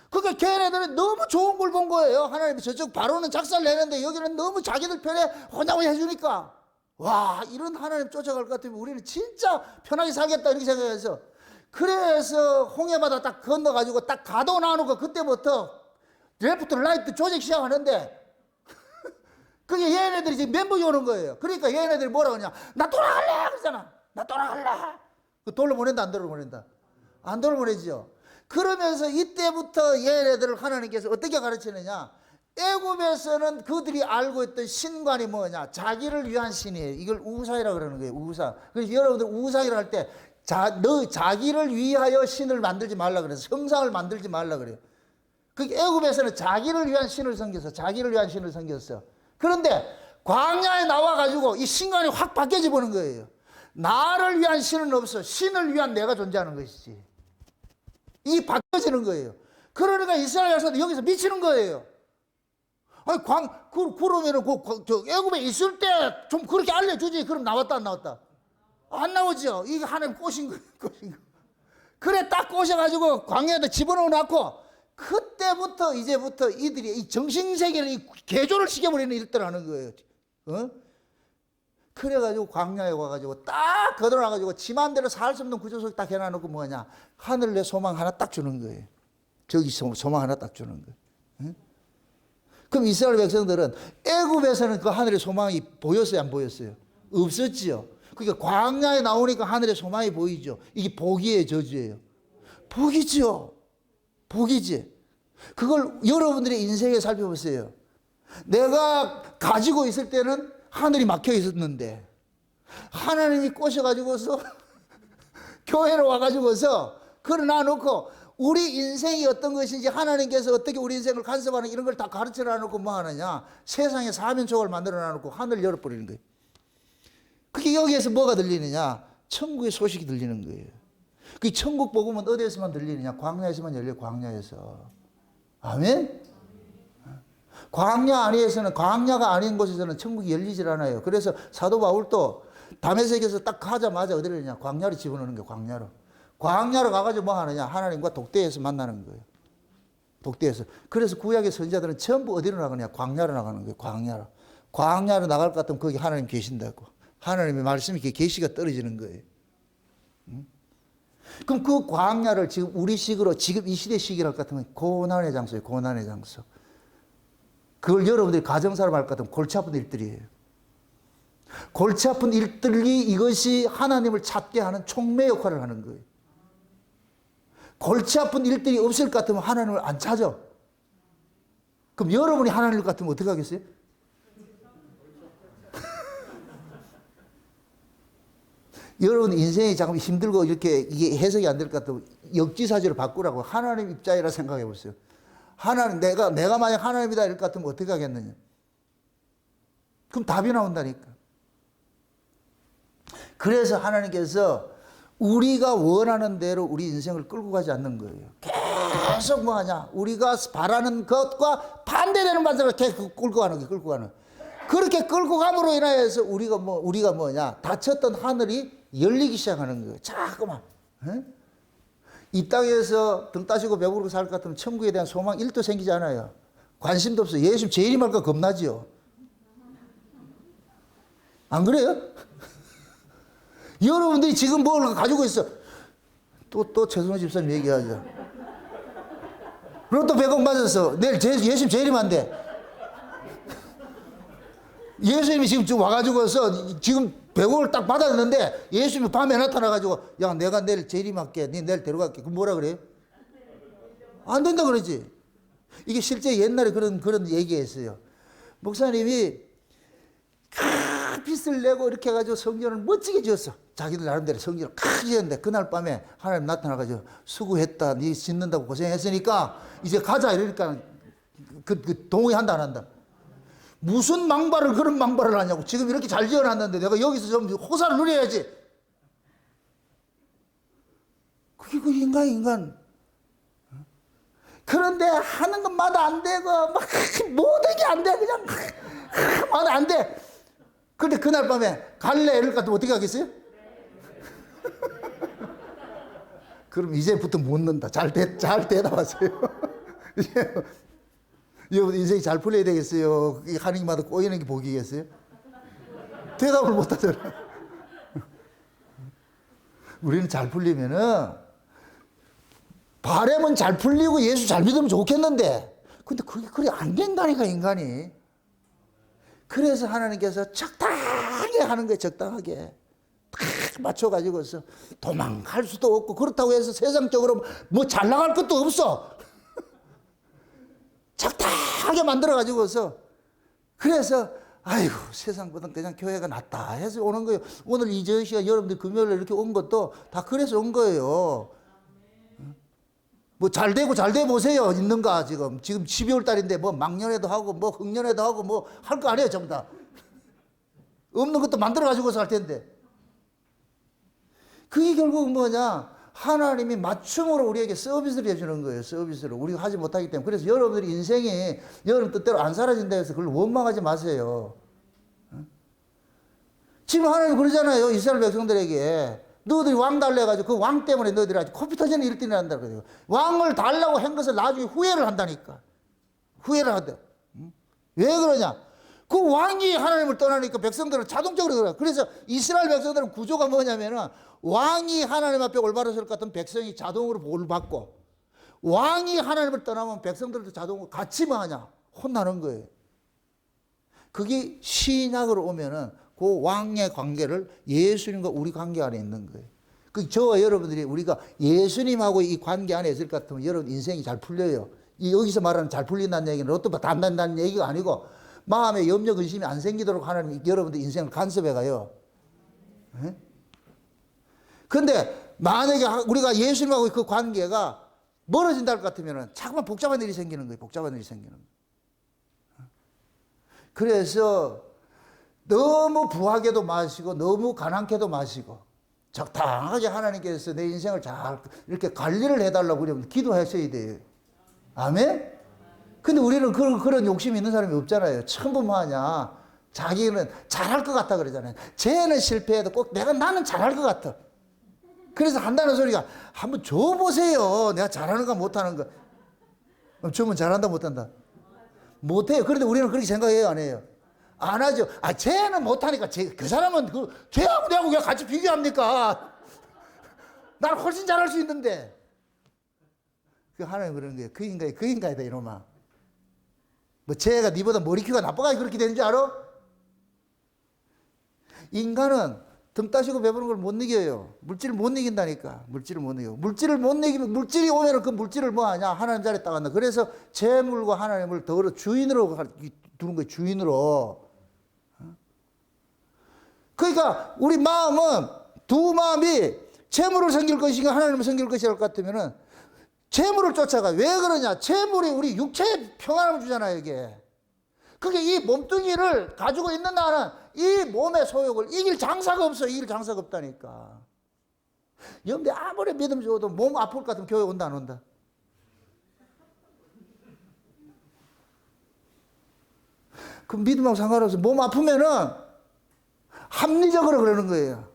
그러니까 걔네들은 너무 좋은 걸 본 거예요. 하나님이 저쪽 바로는 작살 내는데 여기는 너무 자기들 편에 혼자고 해주니까, 와, 이런 하나님 쫓아갈 것 같으면 우리는 진짜 편하게 살겠다 이렇게 생각해서, 그래서 홍해바다 딱 건너가지고 딱 가도 나누고 그때부터 레프트 라이트 조직 시작하는데 그게 얘네들이 지금 멘붕이 오는 거예요. 그러니까 얘네들이 뭐라고 하냐, 나 돌아갈래 그러잖아. 나 돌아갈래. 그 돌려보낸다, 안 돌려보낸다? 안 돌려보내죠. 그러면서 이때부터 얘네들을 하나님께서 어떻게 가르치느냐, 애굽에서는 그들이 알고 있던 신관이 뭐냐, 자기를 위한 신이에요. 이걸 우상이라고 그러는 거예요. 우상. 그래서 여러분들 우상이라고 할 때 너 자기를 위하여 신을 만들지 말라 그래서 형상을 만들지 말라 그래요. 그 애굽에서는 자기를 위한 신을 섬겼어. 자기를 위한 신을 섬겼어. 그런데 광야에 나와가지고 이 신간이 확 바뀌어져 보는 거예요. 나를 위한 신은 없어. 신을 위한 내가 존재하는 것이지. 이 바뀌어지는 거예요. 그러니까 이스라엘 백성들 여기서 미치는 거예요. 아니, 그러면은 애굽에 있을 때 좀 그렇게 알려주지. 그럼 나왔다, 안 나왔다? 안 나오죠. 이게 하나님 꼬신 거예요, 꼬신 거. 그래, 딱 꼬셔가지고 광야에다 집어넣어 놨고, 그때부터, 이제부터 이들이 이 정신세계를 이 개조를 시켜버리는 일들을 하는 거예요. 어? 그래가지고 광야에 와가지고 딱 거들어놔가지고 지 마음대로 살 수 없는 구조 속에 딱 해놔놓고 뭐냐. 하늘 내 소망 하나 딱 주는 거예요. 저기 소망 하나 딱 주는 거예요. 응? 그럼 이스라엘 백성들은 애굽에서는 그 하늘의 소망이 보였어요, 안 보였어요? 없었지요. 그러니까 광야에 나오니까 하늘의 소망이 보이죠. 이게 복이에요, 저주예요? 복이죠. 복이지. 그걸 여러분들의 인생에 살펴보세요. 내가 가지고 있을 때는 하늘이 막혀 있었는데 하나님이 꼬셔가지고서 교회로 와가지고서 그걸 놔놓고 우리 인생이 어떤 것인지 하나님께서 어떻게 우리 인생을 간섭하는 이런 걸 다 가르쳐 놔놓고 뭐 하느냐. 세상에 사면초가를 만들어 놔놓고 하늘을 열어버리는 거예요. 그게 여기에서 뭐가 들리느냐. 천국의 소식이 들리는 거예요. 그 천국 복음은 어디에서만 들리느냐. 광야에서만 열려요. 광야에서. 아멘. 광야 안에서는, 광야가 아닌 곳에서는 천국이 열리질 않아요. 그래서 사도 바울도 다메섹에서 딱 가자마자 어디로 가냐. 광야로 집어넣는 거예요. 광야로. 광야로 가가지고 뭐 하느냐. 하나님과 독대에서 만나는 거예요. 독대에서. 그래서 구약의 선지자들은 전부 어디로 나가느냐. 광야로 나가는 거예요. 광야로. 광야로 나갈 것 같으면 거기 하나님 계신다고. 하나님의 말씀이 계시가 떨어지는 거예요. 그럼 그 광야를 지금 우리 식으로, 지금 이 시대 식이랄 것 같으면 고난의 장소예요. 고난의 장소. 그걸 여러분들이 가정사로 할 것 같으면 골치 아픈 일들이에요. 골치 아픈 일들이 이것이 하나님을 찾게 하는 촉매 역할을 하는 거예요. 골치 아픈 일들이 없을 것 같으면 하나님을 안 찾아. 그럼 여러분이 하나님을 같으면 어떻게 하겠어요? 여러분 인생이 잠깐 힘들고 이렇게 이게 해석이 안 될 것 같으면 역지사지로 바꾸라고. 하나님 입장이라 생각해 보세요. 하나님, 내가 만약 하나님이다 이럴 것 같으면 어떻게 하겠느냐. 그럼 답이 나온다니까. 그래서 하나님께서 우리가 원하는 대로 우리 인생을 끌고 가지 않는 거예요. 계속 뭐 하냐. 우리가 바라는 것과 반대되는 방식으로 계속 끌고 가는 거예요. 끌고 가는. 그렇게 끌고 감으로 인하여서 우리가 뭐냐. 닫혔던 하늘이 열리기 시작하는 거예요. 자꾸만. 에? 이 땅에서 등 따시고 배부르고 살 것 같으면 천국에 대한 소망 1도 생기지 않아요. 관심도 없어요. 예수 재림할까 겁나지요. 안 그래요? 여러분들이 지금 뭘 가지고 있어. 또 최승호 집사님 얘기하죠. 로또 100억 맞았어. 내일 예수 재림한대. 예수님이 지금 와가지고서 지금 100억을 딱 받았는데 예수님이 밤에 나타나가지고 야 내가 내일 재림할게. 네 내일 데려갈게. 그럼 뭐라 그래요? 안 된다 그러지. 이게 실제 옛날에 그런 얘기했어요. 목사님이 빚을 내고 이렇게 해가지고 성전을 멋지게 지었어. 자기들 나름대로 성전을 크게 지었는데 그날 밤에 하나님 나타나가지고 수고했다. 네 짓는다고 고생했으니까 이제 가자 이러니까 동의한다 안 한다. 무슨 그런 망발을 하냐고. 지금 이렇게 잘 지어놨는데 내가 여기서 좀 호사를 누려야지. 그게 그 인간. 그런데 하는 것마다 안 되고, 막 모든 게 안 돼. 그냥 마다 안 돼. 그런데 그날 밤에 갈래 이럴 것 같으면 어떻게 하겠어요? 그럼 이제부터 묻는다. 잘 대답하세요. 여러분 인생이 잘 풀려야 되겠어요? 하나님마다 꼬이는 게 복이겠어요? 대답을 못 하잖아. 우리는 잘 풀리면은 바람은 잘 풀리고 예수 잘 믿으면 좋겠는데 근데 그게 그래 안 된다니까 인간이. 그래서 하나님께서 적당하게 하는 거예요. 적당하게 딱 맞춰가지고서 도망갈 수도 없고 그렇다고 해서 세상적으로 뭐 잘 나갈 것도 없어. 적당하게 만들어가지고서 그래서 아이고 세상보다 그냥 교회가 낫다 해서 오는 거예요. 오늘 이재현 씨가 여러분들 금요일에 이렇게 온 것도 다 그래서 온 거예요. 뭐 잘 되고 잘 돼 보세요. 있는가 지금 12월 달인데 뭐 망년에도 하고 뭐 흥년에도 하고 뭐 할 거 아니에요 전부 다. 없는 것도 만들어가지고 살 텐데. 그게 결국 뭐냐? 하나님이 맞춤으로 우리에게 서비스를 해주는 거예요. 서비스를. 우리가 하지 못하기 때문에. 그래서 여러분들이 인생이 여러분 뜻대로 안 사라진다 해서 그걸 원망하지 마세요. 지금 하나님 그러잖아요. 이스라엘 백성들에게. 너희들이 왕 달래 가지고 그 왕 때문에 너희들이 아주 코피 터지는 일들이 난다 그래요. 왕을 달라고 한 것을 나중에 후회를 한다니까. 후회를 한다. 왜 그러냐? 그 왕이 하나님을 떠나니까 백성들은 자동적으로 그래요. 그래서 이스라엘 백성들은 구조가 뭐냐면은 왕이 하나님 앞에 올바로 설 것 같은 백성이 자동으로 복을 받고, 왕이 하나님을 떠나면 백성들도 자동으로 같이 뭐 하냐? 혼나는 거예요. 그게 신약으로 오면은 그 왕의 관계를 예수님과 우리 관계 안에 있는 거예요. 그 저와 여러분들이 우리가 예수님하고 이 관계 안에 있을 것 같으면 여러분 인생이 잘 풀려요. 여기서 말하는 잘 풀린다는 얘기는 로또 단단다는 얘기가 아니고 마음에 염려 근심이 안 생기도록 하나님 여러분들 인생을 간섭해 가요. 그런데 만약에 우리가 예수님하고 그 관계가 멀어진다 할 것 같으면 자꾸만 복잡한 일이 생기는 거예요. 복잡한 일이 생기는 거예요. 그래서 너무 부하게도 마시고 너무 가난케도 마시고 적당하게 하나님께서 내 인생을 잘 이렇게 관리를 해달라고 그러면 기도하셔야 돼요. 아멘? 근데 우리는 그런 욕심이 있는 사람이 없잖아요. 처음 뭐 하냐? 자기는 잘할 것 같다 그러잖아요. 쟤는 실패해도 꼭 나는 잘할 것 같아. 그래서 한다는 소리가 한번 줘보세요. 내가 잘하는가 못하는가. 그럼 주면 잘한다 못한다? 못해요. 그런데 우리는 그렇게 생각해요 안 해요? 안 하죠. 아, 쟤는 못하니까 그 사람은 쟤하고 내하고 왜 같이 비교합니까? 나는 훨씬 잘할 수 있는데. 그 하나님 그러는 거예요. 그 인간이다 이놈아. 뭐 쟤가 니보다 머리키가 나빠가지고 그렇게 되는 줄 알아? 인간은 등 따시고 배부른 걸 못 이겨요. 물질을 못 이긴다니까. 물질을 못 이겨. 물질을 못 이기면 물질이 오면은 그 물질을 뭐 하냐? 하나님 자리에 딱 간다. 그래서 재물과 하나님을 더불어 주인으로 두는 거예요. 주인으로. 그러니까 우리 마음은 두 마음이 재물을 섬길 것인가 하나님을 섬길 것이라 할 것 같으면은 재물을 쫓아가. 왜 그러냐? 재물이 우리 육체에 평안함을 주잖아요, 이게. 그게 이 몸뚱이를 가지고 있는 나는 이 몸의 소욕을 이길 장사가 없어. 이길 장사가 없다니까. 여러분들 아무리 믿음 줘도 몸 아플 것 같으면 교회 온다, 안 온다? 그 믿음하고 상관없어. 몸 아프면은 합리적으로 그러는 거예요.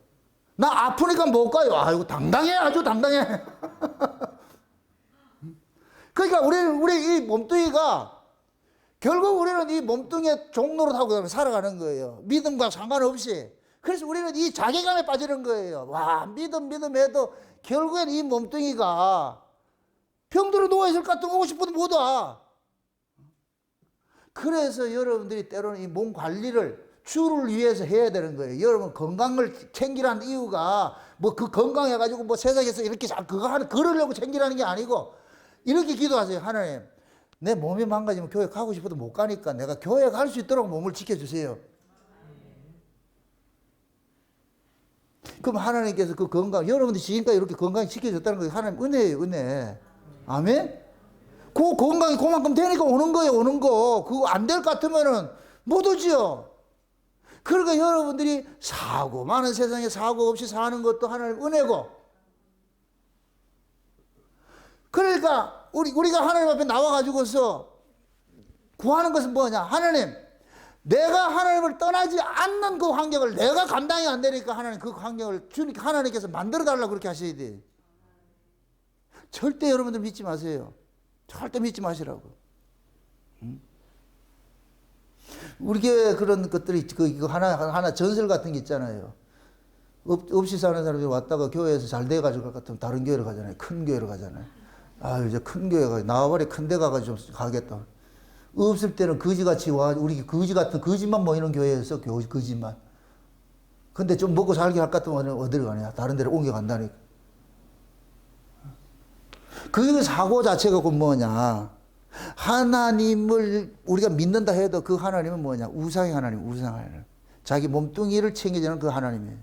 나 아프니까 못 가요. 아이고, 당당해. 아주 당당해. 그러니까 우리 이 몸뚱이가 결국 우리는 이 몸뚱이의 종로로 타고 살아가는 거예요. 믿음과 상관없이. 그래서 우리는 이 자괴감에 빠지는 거예요. 와, 믿음 해도 결국엔 이 몸뚱이가 병들어 누워있을 것 같으면 오고 싶어도 못 와. 그래서 여러분들이 때로는 이 몸 관리를 주를 위해서 해야 되는 거예요. 여러분 건강을 챙기라는 이유가 뭐 그 건강해가지고 뭐 세상에서 이렇게 그러려고 챙기라는 게 아니고 이렇게 기도하세요. 하나님, 내 몸이 망가지면 교회 가고 싶어도 못 가니까 내가 교회 갈 수 있도록 몸을 지켜주세요. 그럼 하나님께서 그 건강, 여러분들 지금까지 이렇게 건강 지켜줬다는 거 하나님 은혜예요, 은혜. 아멘? 그 건강이 그만큼 되니까 오는 거예요, 오는 거. 그거 안 될 것 같으면은 못 오지요. 그러니까 여러분들이 많은 세상에 사고 없이 사는 것도 하나님 은혜고. 그러니까 우리가 하나님 앞에 나와가지고서 구하는 것은 뭐냐? 하나님, 내가 하나님을 떠나지 않는 그 환경을 내가 감당이 안 되니까 하나님 그 환경을 하나님께서 만들어달라고 그렇게 하셔야 돼. 절대 여러분들 믿지 마세요. 절대 믿지 마시라고. 우리 교회 그런 것들이 하나 전설 같은 게 있잖아요. 없이 사는 사람이 왔다가 교회에서 잘 돼가지고 같으면 다른 교회로 가잖아요. 큰 교회로 가잖아요. 아, 이제 큰 교회가 나와버리 큰 데 가가지고 좀 가겠다. 없을 때는 거지같이 와, 우리 거지 같은 거지만 모이는 교회에서 거지만. 근데 좀 먹고 살게 할 것 같으면 어디로 가냐? 다른 데로 옮겨간다니까. 그 사고 자체가 곧 뭐냐? 하나님을 우리가 믿는다 해도 그 하나님은 뭐냐? 우상의 하나님, 우상의 하나님. 자기 몸뚱이를 챙겨주는 그 하나님이에요.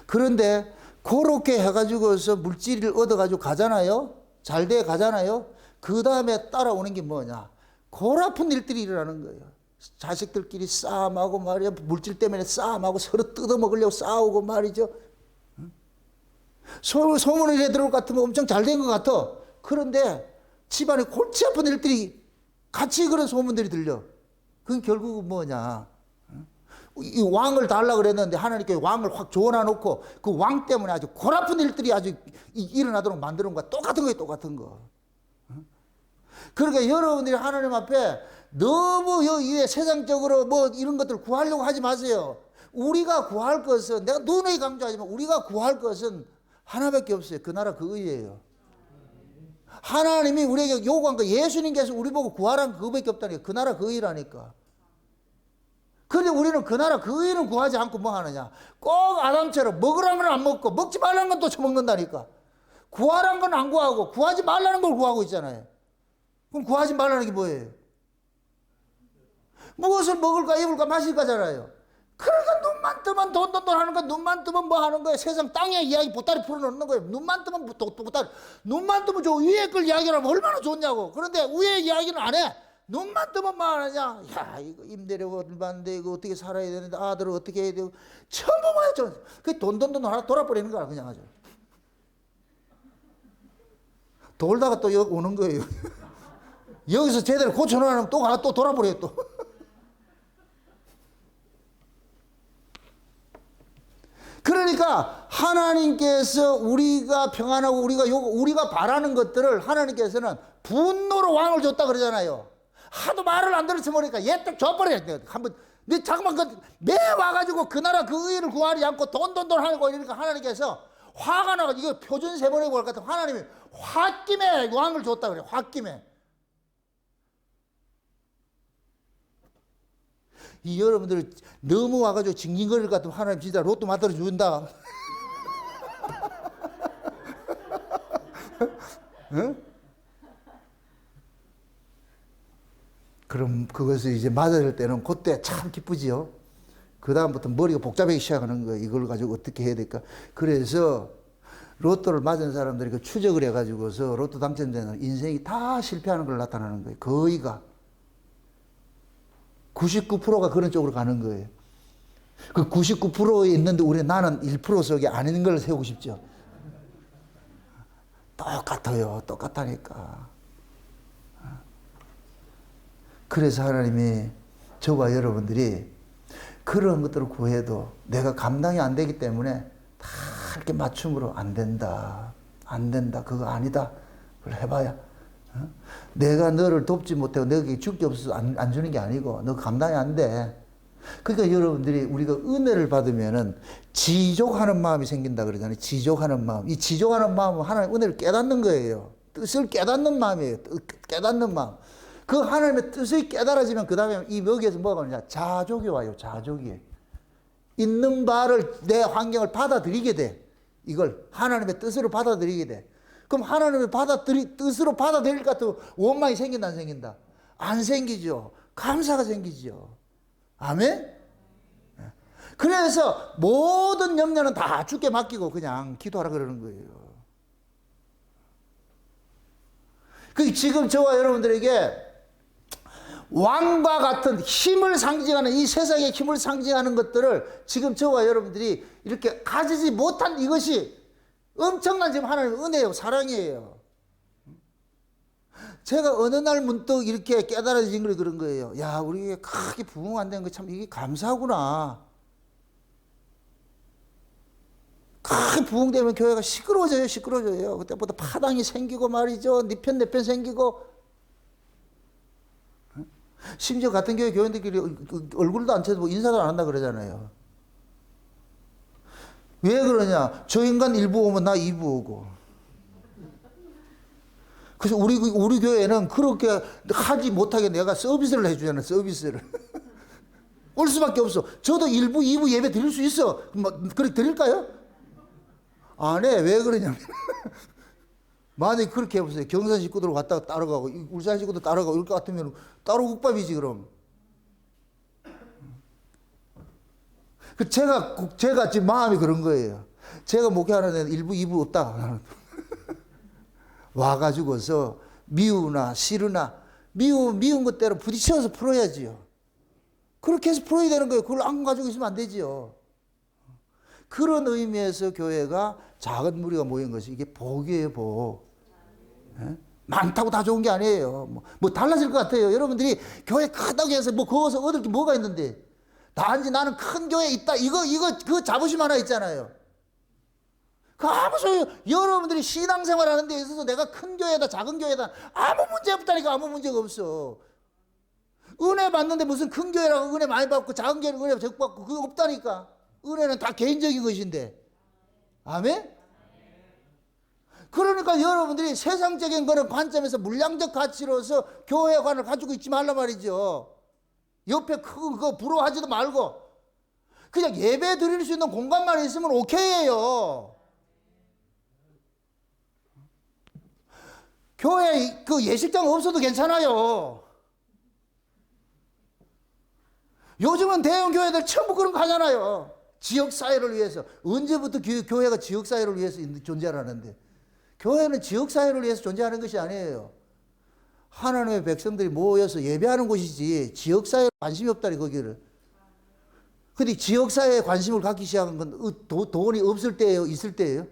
그런데 그렇게 해가지고서 물질을 얻어가지고 가잖아요? 잘 돼 가잖아요? 그 다음에 따라오는 게 뭐냐? 골 아픈 일들이 일어나는 거예요. 자식들끼리 싸움하고 말이야. 물질 때문에 싸움하고 서로 뜯어먹으려고 싸우고 말이죠. 소문을 이래 들어올 것 같으면 엄청 잘 된 것 같아. 그런데 집안에 골치 아픈 일들이 같이 그런 소문들이 들려. 그건 결국은 뭐냐. 이 왕을 달라고 그랬는데 하나님께 왕을 확 줘놔놓고 그 왕 때문에 아주 골아픈 일들이 아주 일어나도록 만드는 거야. 똑같은 거예요, 똑같은 거. 그러니까 여러분들이 하나님 앞에 너무 세상적으로 뭐 이런 것들 구하려고 하지 마세요. 우리가 구할 것은, 내가 누누이 강조하지만 우리가 구할 것은 하나밖에 없어요. 그 나라 그 의예요. 하나님이 우리에게 요구한 거, 예수님께서 우리 보고 구하라는 그거밖에 없다니까. 그 나라 그 의라니까. 그런데 우리는 그 나라 그 의는 구하지 않고 뭐 하느냐. 꼭 아담처럼 먹으라는 건 안 먹고 먹지 말라는 건 또 처먹는다니까. 구하라는 건 안 구하고 구하지 말라는 걸 구하고 있잖아요. 그럼 구하지 말라는 게 뭐예요? 무엇을 먹을까 입을까 마실까잖아요. 그러니까 눈만 뜨면 돈 하는 거야. 눈만 뜨면 뭐 하는 거야. 세상 땅에 이야기 보따리 풀어놓는 거예요. 눈만 뜨면 보따리. 눈만 뜨면 저 위에 걸 이야기를 하면 얼마나 좋냐고. 그런데 위에 이야기는 안 해. 눈만 뜨면 뭐 하느냐. 야, 이거 임대료 얼마인데 이거 어떻게 살아야 되는데 아들을 어떻게 해야 되고. 전부만 좀. 그 돈 하나 돌아버리는 거야. 그냥 아주. 돌다가 또 여기 오는 거예요. 여기서 제대로 고쳐놓으면 또 하나 또 돌아버려요 또. 그러니까 하나님께서 우리가 평안하고 우리가 바라는 것들을 하나님께서는 분노로 왕을 줬다 그러잖아요. 하도 말을 안 들었지 모르니까 얘 딱 줘버려. 한번 네 잠깐만 매 와가지고 그 나라 그 의를 구하지 않고 돈 하는 거 이러니까 하나님께서 화가 나가지고 이거 표준 세번이고 할 것 같아. 하나님이 홧김에 왕을 줬다 그래. 홧김에. 이 여러분들 너무 와가지고 징징거릴 것 같으면 하나님 진짜 로또 만들어 준다. 응? 그럼 그것을 이제 맞을 때는 그때 참 기쁘지요. 그 다음부터 머리가 복잡하기 시작하는 거예요. 이걸 가지고 어떻게 해야 될까. 그래서 로또를 맞은 사람들이 그 추적을 해가지고서 로또 당첨자는 인생이 다 실패하는 걸 나타나는 거예요. 거의가. 99%가 그런 쪽으로 가는 거예요. 그 99%에 있는데 나는 1% 속에 아닌 걸 세우고 싶죠. 똑같아요. 똑같다니까. 그래서 하나님이 저와 여러분들이 그런 것들을 구해도 내가 감당이 안 되기 때문에 다 이렇게 맞춤으로 안 된다. 안 된다. 그거 아니다. 그걸 해봐야. 내가 너를 돕지 못하고 너에게 줄 게 없어서 안 주는 게 아니고 너 감당이 안 돼. 그러니까 여러분들이 우리가 은혜를 받으면은 지족하는 마음이 생긴다 그러잖아요. 지족하는 마음. 이 지족하는 마음은 하나님 은혜를 깨닫는 거예요. 뜻을 깨닫는 마음이에요. 깨닫는 마음. 그 하나님의 뜻이 깨달아지면 그 다음에 이 여기에서 뭐가 오느냐. 자족이 와요. 자족이. 있는 바를 내 환경을 받아들이게 돼. 이걸 하나님의 뜻으로 받아들이게 돼. 그럼 하나님의 뜻으로 받아들일 것 같은 원망이 생긴다 안 생긴다? 안 생기죠. 감사가 생기죠. 아멘? 그래서 모든 염려는 다 주께 맡기고 그냥 기도하라 그러는 거예요. 그 지금 저와 여러분들에게 왕과 같은 힘을 상징하는 이 세상의 힘을 상징하는 것들을 지금 저와 여러분들이 이렇게 가지지 못한 이것이 엄청난 지금 하나님의 은혜예요. 사랑이에요. 제가 어느 날 문득 이렇게 깨달아진 걸 그런 거예요. 야, 우리 크게 부흥 안 된 거 참 이게 감사하구나. 크게 부흥되면 교회가 시끄러워져요. 그때부터 파당이 생기고 말이죠. 네 편 내 편 생기고. 심지어 같은 교회 교인들끼리 얼굴도 안 쳐도 인사도 안 한다 그러잖아요. 왜 그러냐? 저 인간 1부 오면 나 2부 오고. 그래서 우리 교회는 그렇게 하지 못하게 내가 서비스를 해주잖아요. 서비스를. 올 수밖에 없어. 저도 1부, 2부 예배 드릴 수 있어. 뭐, 그렇게 드릴까요? 안 해. 왜 그러냐면. 만약에 그렇게 해보세요. 경산 식구들 왔다가 따라가고, 울산 식구들 따라가고, 이럴 것 같으면 따로 국밥이지, 그럼. 제가 지금 마음이 그런 거예요. 제가 목회하는 데는 1부, 2부 없다. 와가지고서 미우나 싫으나 미운 것대로 부딪혀서 풀어야지요. 그렇게 해서 풀어야 되는 거예요. 그걸 안 가지고 있으면 안 되지요. 그런 의미에서 교회가 작은 무리가 모인 것이 이게 복이에요, 복. 예? 많다고 다 좋은 게 아니에요. 뭐 달라질 것 같아요. 여러분들이 교회 크다고 해서 뭐 거기서 얻을 게 뭐가 있는데. 단지 나는 큰 교회에 있다. 그 자부심 하나 있잖아요. 그 아무 소용, 여러분들이 신앙생활 하는 데 있어서 내가 큰 교회다, 작은 교회다. 아무 문제 없다니까, 아무 문제가 없어. 은혜 받는데 무슨 큰 교회라고 은혜 많이 받고 작은 교회는 은혜 적고 받고 그거 없다니까. 은혜는 다 개인적인 것인데. 아멘? 그러니까 여러분들이 세상적인 그런 관점에서 물량적 가치로서 교회관을 가지고 있지 말란 말이죠. 옆에 그거 부러워하지도 말고 그냥 예배 드릴 수 있는 공간만 있으면 오케이예요. 교회 그 예식장 없어도 괜찮아요. 요즘은 대형 교회들 전부 그런 거 하잖아요. 지역사회를 위해서. 언제부터 교회가 지역사회를 위해서 존재하는데. 교회는 지역사회를 위해서 존재하는 것이 아니에요. 하나님의 백성들이 모여서 예배하는 곳이지 지역사회에 관심이 없다니 거기를. 근데 지역사회에 관심을 갖기 시작한 건 돈이 없을 때예요? 있을 때예요?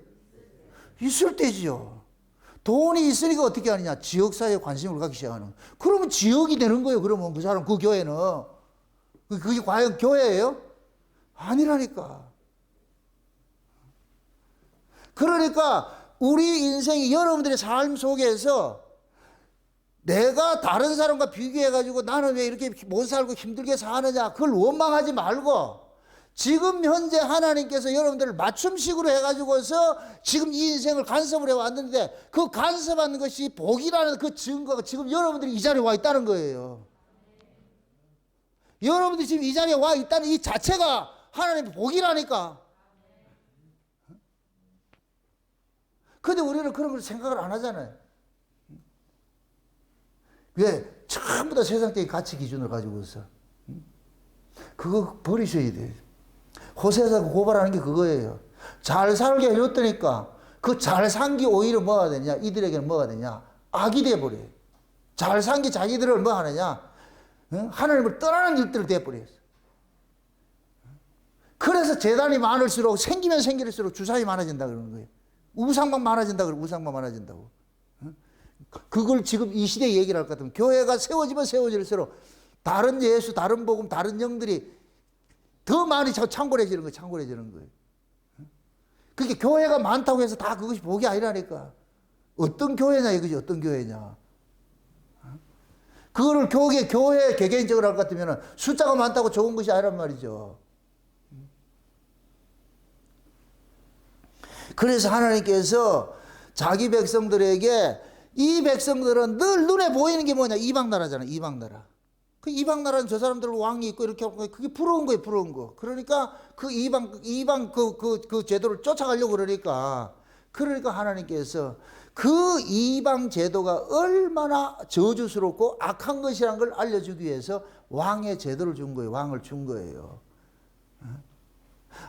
있을 때지요. 돈이 있으니까 어떻게 하느냐? 지역사회에 관심을 갖기 시작하는. 그러면 지역이 되는 거예요. 그러면 그 사람, 그 교회는. 그게 과연 교회예요? 아니라니까. 그러니까 우리 인생이 여러분들의 삶 속에서 내가 다른 사람과 비교해가지고 나는 왜 이렇게 못 살고 힘들게 사느냐. 그걸 원망하지 말고 지금 현재 하나님께서 여러분들을 맞춤식으로 해가지고서 지금 이 인생을 간섭을 해왔는데 그 간섭하는 것이 복이라는 그 증거가 지금 여러분들이 이 자리에 와 있다는 거예요. 여러분들이 지금 이 자리에 와 있다는 이 자체가 하나님의 복이라니까. 근데 우리는 그런 걸 생각을 안 하잖아요. 왜? 전부 다 세상적인 가치 기준을 가지고 있어. 그거 버리셔야 돼요. 호세아가 고발하는 게 그거예요. 잘 살게 해줬다니까 그 잘 산 게 오히려 뭐가 되냐? 이들에게는 뭐가 되냐? 악이 돼버려요. 잘 산 게 자기들을 뭐 하느냐? 하나님을 떠나는 일들을 돼버렸어. 그래서 재단이 많을수록 생기면 생길수록 주사위 많아진다 그러는 거예요. 우상만 많아진다 그러고 우상만 많아진다고. 그걸 지금 이 시대에 얘기를 할 것 같으면 교회가 세워지면 세워질수록 다른 예수, 다른 복음, 다른 영들이 더 많이 창궐해지는 거예요. 창궐해지는 거예요. 그게 교회가 많다고 해서 다 그것이 복이 아니라니까. 어떤 교회냐 이거지. 어떤 교회냐. 그거를 교회 개개인적으로 할 것 같으면 숫자가 많다고 좋은 것이 아니란 말이죠. 그래서 하나님께서 자기 백성들에게 이 백성들은 늘 눈에 보이는 게 뭐냐? 이방 나라잖아. 이방 나라. 그 이방 나라는 저 사람들 왕이 있고 이렇게 하고 그게 부러운 거예요. 부러운 거. 그러니까 그 이방 그 제도를 쫓아가려고 그러니까 하나님께서 그 이방 제도가 얼마나 저주스럽고 악한 것이라는 걸 알려주기 위해서 왕의 제도를 준 거예요. 왕을 준 거예요.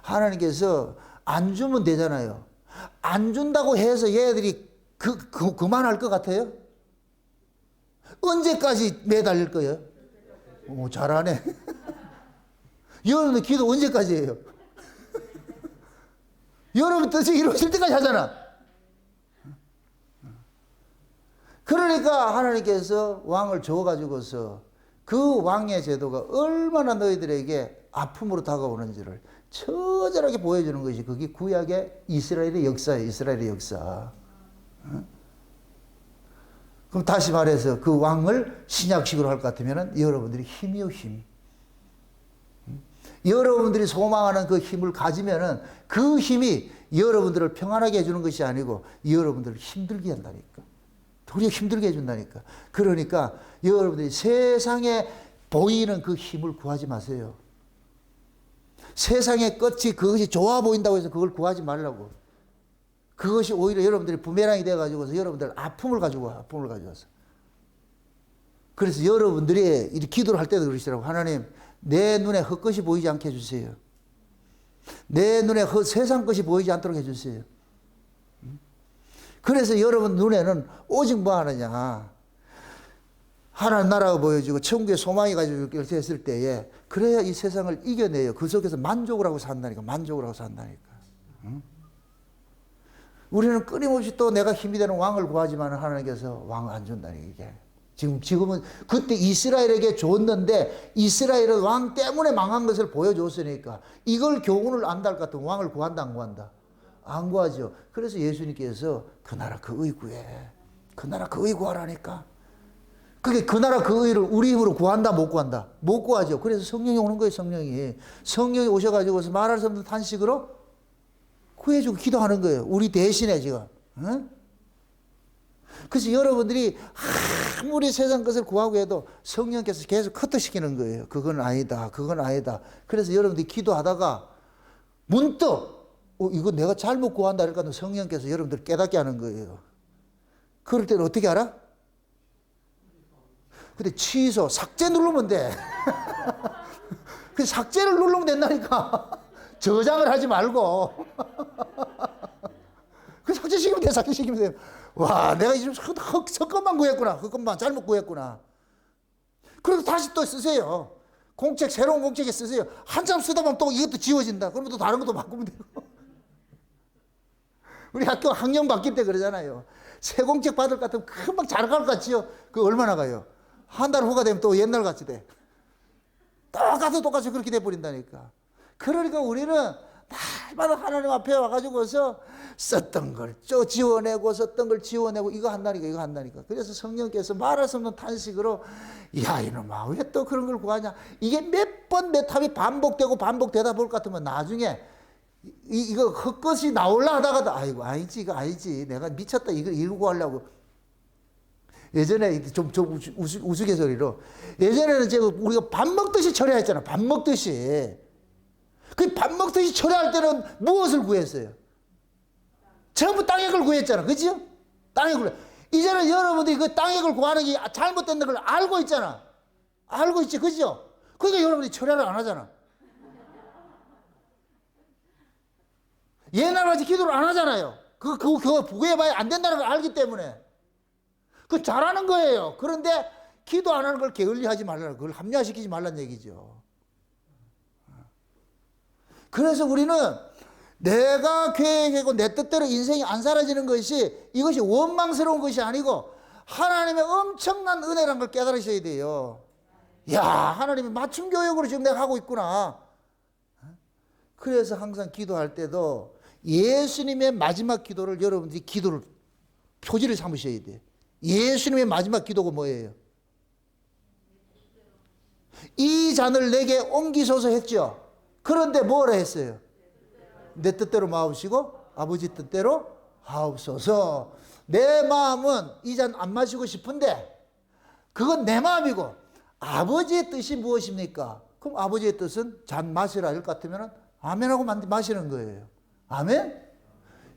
하나님께서 안 주면 되잖아요. 안 준다고 해서 얘들이 그만할 것 같아요? 언제까지 매달릴 거예요? 오, 잘하네. 여러분들 기도 언제까지 해요? 여러분 뜻이 이루어질 때까지 하잖아. 그러니까 하나님께서 왕을 줘가지고서 그 왕의 제도가 얼마나 너희들에게 아픔으로 다가오는지를 처절하게 보여주는 것이 그게 구약의 이스라엘의 역사예요. 이스라엘의 역사. 그럼 다시 말해서 그 왕을 신약식으로 할 것 같으면 여러분들이 힘이요 힘. 여러분들이 소망하는 그 힘을 가지면은 그 힘이 여러분들을 평안하게 해주는 것이 아니고 여러분들을 힘들게 한다니까. 도리어 힘들게 해준다니까. 그러니까 여러분들이 세상에 보이는 그 힘을 구하지 마세요. 세상의 끝이 그것이 좋아 보인다고 해서 그걸 구하지 말라고. 그것이 오히려 여러분들이 부메랑이 돼가지고서 여러분들 아픔을 가져와서. 그래서 여러분들이 이렇게 기도를 할 때도 그러시더라고. 하나님, 내 눈에 헛것이 보이지 않게 해주세요. 내 눈에 세상 것이 보이지 않도록 해주세요. 그래서 여러분 눈에는 오직 뭐 하느냐. 하나님 나라가 보여지고 천국의 소망이 가지고 이렇게 했을 때에 그래야 이 세상을 이겨내요. 그 속에서 만족을 하고 산다니까. 만족을 하고 산다니까. 응? 우리는 끊임없이 또 내가 힘이 되는 왕을 구하지만 하나님께서 왕을 안 준다니 이게. 지금은 그때 이스라엘에게 줬는데 이스라엘은 왕 때문에 망한 것을 보여줬으니까 이걸 교훈을 안다 할 것 같으면 왕을 구한다 안 구한다? 안 구하죠. 그래서 예수님께서 그 나라 그 의 구해. 그 나라 그 의 구하라니까. 그게 그 나라 그 의를 우리 힘으로 구한다 못 구한다? 못 구하죠. 그래서 성령이 오는 거예요. 성령이 오셔가지고서 말할 수 없는 탄식으로 구해주고 기도하는 거예요. 우리 대신에 지금. 응? 그래서 여러분들이 아무리 세상 것을 구하고 해도 성령께서 계속 커트시키는 거예요. 그건 아니다. 그건 아니다. 그래서 여러분들이 기도하다가 문득 이거 내가 잘못 구한다 그러니까 성령께서 여러분들 깨닫게 하는 거예요. 그럴 때는 어떻게 알아? 근데 취소, 삭제 누르면 돼. 그 삭제를 누르면 된다니까. 저장을 하지 말고. 그 삭제시키면 돼, 삭제시키면 돼. 와, 내가 지금 헛것만 구했구나. 헛것만 잘못 구했구나. 그래서 다시 또 쓰세요. 공책, 새로운 공책에 쓰세요. 한참 쓰다 보면 또 이것도 지워진다. 그러면 또 다른 것도 바꾸면 되고. 우리 학교 학년 바뀔 때 그러잖아요. 새 공책 받을 것 같으면 금방 잘 갈 것 같지요? 그 얼마나 가요? 한 달 후가 되면 또 옛날 같이 돼. 똑같이 그렇게 돼버린다니까. 그러니까 우리는 날마다 하나님 앞에 와가지고서 썼던 걸 지워내고 썼던 걸 지워내고 이거 한다니까. 그래서 성령께서 말할 수 없는 탄식으로 야 이놈아 왜 또 그런 걸 구하냐. 이게 몇 번 몇 합이 반복되다 볼 것 같으면 나중에 이거 헛것이 나올라 하다가도 아이고 아니지 이거 아니지 내가 미쳤다 이거 구하려고. 예전에 좀 우스갯소리로 예전에는 제가 우리가 밥 먹듯이 처리했잖아. 밥 먹듯이. 그 밥 먹듯이 처리할 때는 무엇을 구했어요? 전부 땅의 걸 구했잖아. 그죠? 땅의 걸. 이제는 여러분들이 그 땅의 걸 구하는 게 잘못된 걸 알고 있잖아. 알고 있지. 그죠? 그러니까 여러분들이 처리를 안 하잖아. 옛날같이 기도를 안 하잖아요. 그거 구해봐야 안 된다는 걸 알기 때문에. 그 잘하는 거예요. 그런데 기도 안 하는 걸 게을리하지 말라는 그걸 합리화시키지 말라는 얘기죠. 그래서 우리는 내가 계획하고 내 뜻대로 인생이 안 사라지는 것이 이것이 원망스러운 것이 아니고 하나님의 엄청난 은혜라는 걸 깨달으셔야 돼요. 야, 하나님이 맞춤 교육으로 지금 내가 하고 있구나. 그래서 항상 기도할 때도 예수님의 마지막 기도를 여러분들이 기도를 표지를 삼으셔야 돼요. 예수님의 마지막 기도가 뭐예요? 이 잔을 내게 옮기소서 했죠. 그런데 뭐라 했어요? 내 뜻대로 마옵시고 아버지 뜻대로 하옵소서. 내 마음은 이 잔 안 마시고 싶은데 그건 내 마음이고 아버지의 뜻이 무엇입니까? 그럼 아버지의 뜻은 잔 마시라 할 것 같으면 아멘하고 마시는 거예요. 아멘?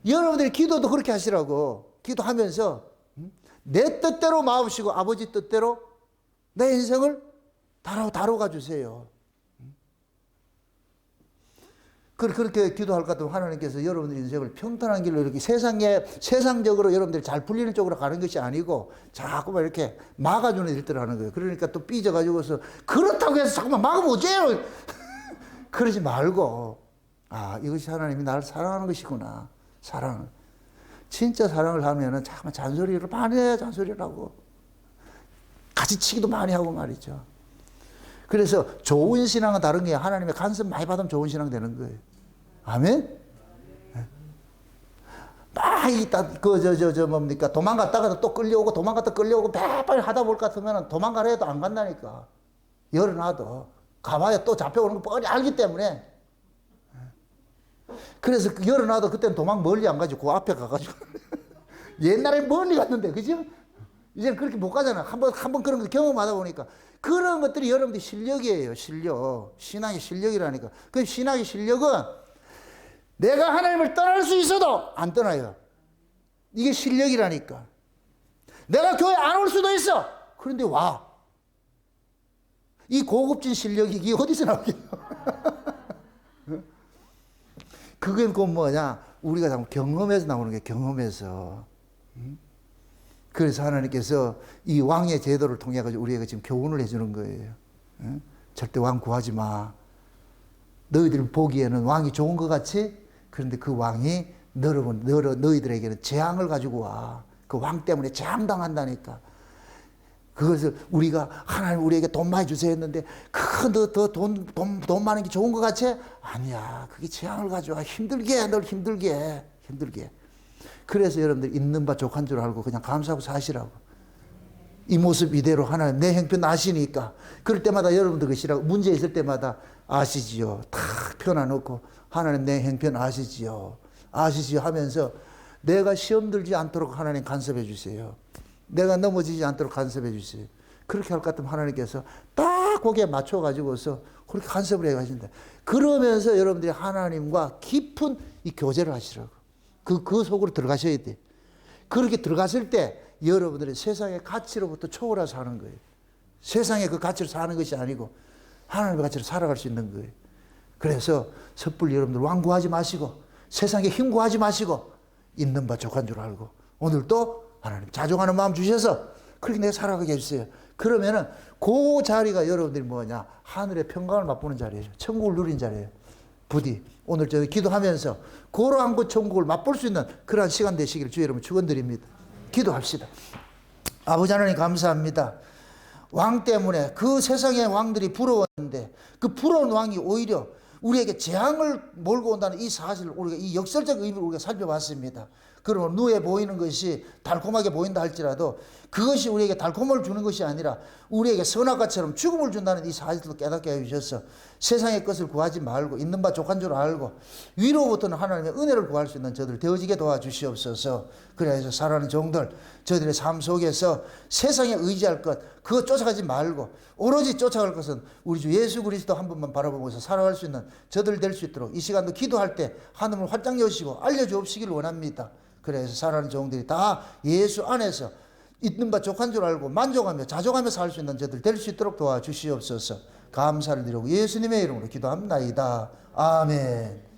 여러분들이 기도도 그렇게 하시라고. 기도하면서 내 뜻대로 마옵시고 아버지 뜻대로 내 인생을 다뤄가 주세요. 그렇게 기도할 것 같으면 하나님께서 여러분들의 인생을 평탄한 길로 이렇게 세상적으로 여러분들이 잘 풀리는 쪽으로 가는 것이 아니고 자꾸만 이렇게 막아주는 일들을 하는 거예요. 그러니까 또 삐져가지고서 그렇다고 해서 자꾸만 막으면 어째요? 그러지 말고 이것이 하나님이 나를 사랑하는 것이구나. 진짜 사랑을 하면은 잠깐만 잔소리를 많이 해야 잔소리를 하고 가지치기도 많이 하고 말이죠. 그래서 좋은 신앙은 다른 게 하나님의 간섭 많이 받으면 좋은 신앙 되는 거예요. 아멘? 뭡니까? 도망갔다가도 또 끌려오고 매번 하다 볼 것 같으면 도망가려 해도 안 간다니까. 열어놔도. 가봐야 또 잡혀오는 거 뻔히 알기 때문에. 그래서 열어놔도 그때는 도망 멀리 안 가지고 그 앞에 가가지고. 옛날에 멀리 갔는데, 그죠? 이제는 그렇게 못 가잖아. 한 번 그런 거 경험하다 보니까. 그런 것들이 여러분들 실력이에요, 실력. 신앙의 실력이라니까. 그 신앙의 실력은 내가 하나님을 떠날 수 있어도 안 떠나요. 이게 실력이라니까. 내가 교회 안 올 수도 있어. 그런데 와. 이 고급진 실력이 이게 어디서 나오겠어? 그건 그 뭐냐? 우리가 자꾸 경험에서 나오는 게 경험에서. 그래서 하나님께서 이 왕의 제도를 통해 가지고 우리에게 지금 교훈을 해주는 거예요. 응? 절대 왕 구하지 마. 너희들 보기에는 왕이 좋은 것 같이? 그런데 그 왕이 너희들에게는 재앙을 가지고 와. 그 왕 때문에 재앙당한다니까. 그것을 우리가 하나님 우리에게 돈 많이 주세요 했는데 돈 많은 게 좋은 것 같지? 아니야. 그게 재앙을 가져와. 힘들게 널 힘들게. 그래서 여러분들 있는 바 족한 줄 알고 그냥 감사하고 사시라고. 이 모습 이대로 하나님 내 형편 아시니까. 그럴 때마다 여러분들 그시라고 문제 있을 때마다 아시지요. 탁 펴놔놓고 하나님 내 형편 아시지요. 하면서 내가 시험 들지 않도록 하나님 간섭해 주세요. 내가 넘어지지 않도록 간섭해 주세요. 그렇게 할 것 같으면 하나님께서 딱 거기에 맞춰가지고서 그렇게 간섭을 해 가신다. 그러면서 여러분들이 하나님과 깊은 이 교제를 하시라고. 그 속으로 들어가셔야 돼. 그렇게 들어갔을 때 여러분들이 세상의 가치로부터 초월해 사는 거예요. 세상의 그 가치로 사는 것이 아니고 하나님의 가치로 살아갈 수 있는 거예요. 그래서 섣불리 여러분들 완구하지 마시고 세상에 힘 구하지 마시고 있는 바 족한 줄 알고 오늘도 하나님 자족하는 마음 주셔서 그렇게 내가 살아가게 해주세요. 그러면은 그 자리가 여러분들이 뭐냐 하늘의 평강을 맛보는 자리예요. 천국을 누린 자리예요. 부디 오늘 저희 기도하면서 그러한 그 천국을 맛볼 수 있는 그러한 시간 되시기를 주의 여러분 축원드립니다. 기도합시다. 아버지 하나님 감사합니다. 왕 때문에 그 세상의 왕들이 부러웠는데 그 부러운 왕이 오히려 우리에게 재앙을 몰고 온다는 이 사실을 우리가 이 역설적 의미를 우리가 살펴봤습니다. 그러면 눈에 보이는 것이 달콤하게 보인다 할지라도 그것이 우리에게 달콤을 주는 것이 아니라 우리에게 선악과처럼 죽음을 준다는 이 사실도 깨닫게 해주셔서 세상의 것을 구하지 말고 있는 바 족한 줄 알고 위로부터는 하나님의 은혜를 구할 수 있는 저들 되어지게 도와주시옵소서. 그래서 살아가는 종들 저들의 삶 속에서 세상에 의지할 것 그것 쫓아가지 말고 오로지 쫓아갈 것은 우리 주 예수 그리스도 한 분만 바라보면서 살아갈 수 있는 저들 될 수 있도록 이 시간도 기도할 때 하늘을 활짝 여시고 알려주옵시기를 원합니다. 그래서 살아가는 종들이 다 예수 안에서 있는 바 족한 줄 알고 만족하며 자족하며 살 수 있는 저들 될 수 있도록 도와주시옵소서. 감사를 드리고 예수님의 이름으로 기도합니다. 아멘.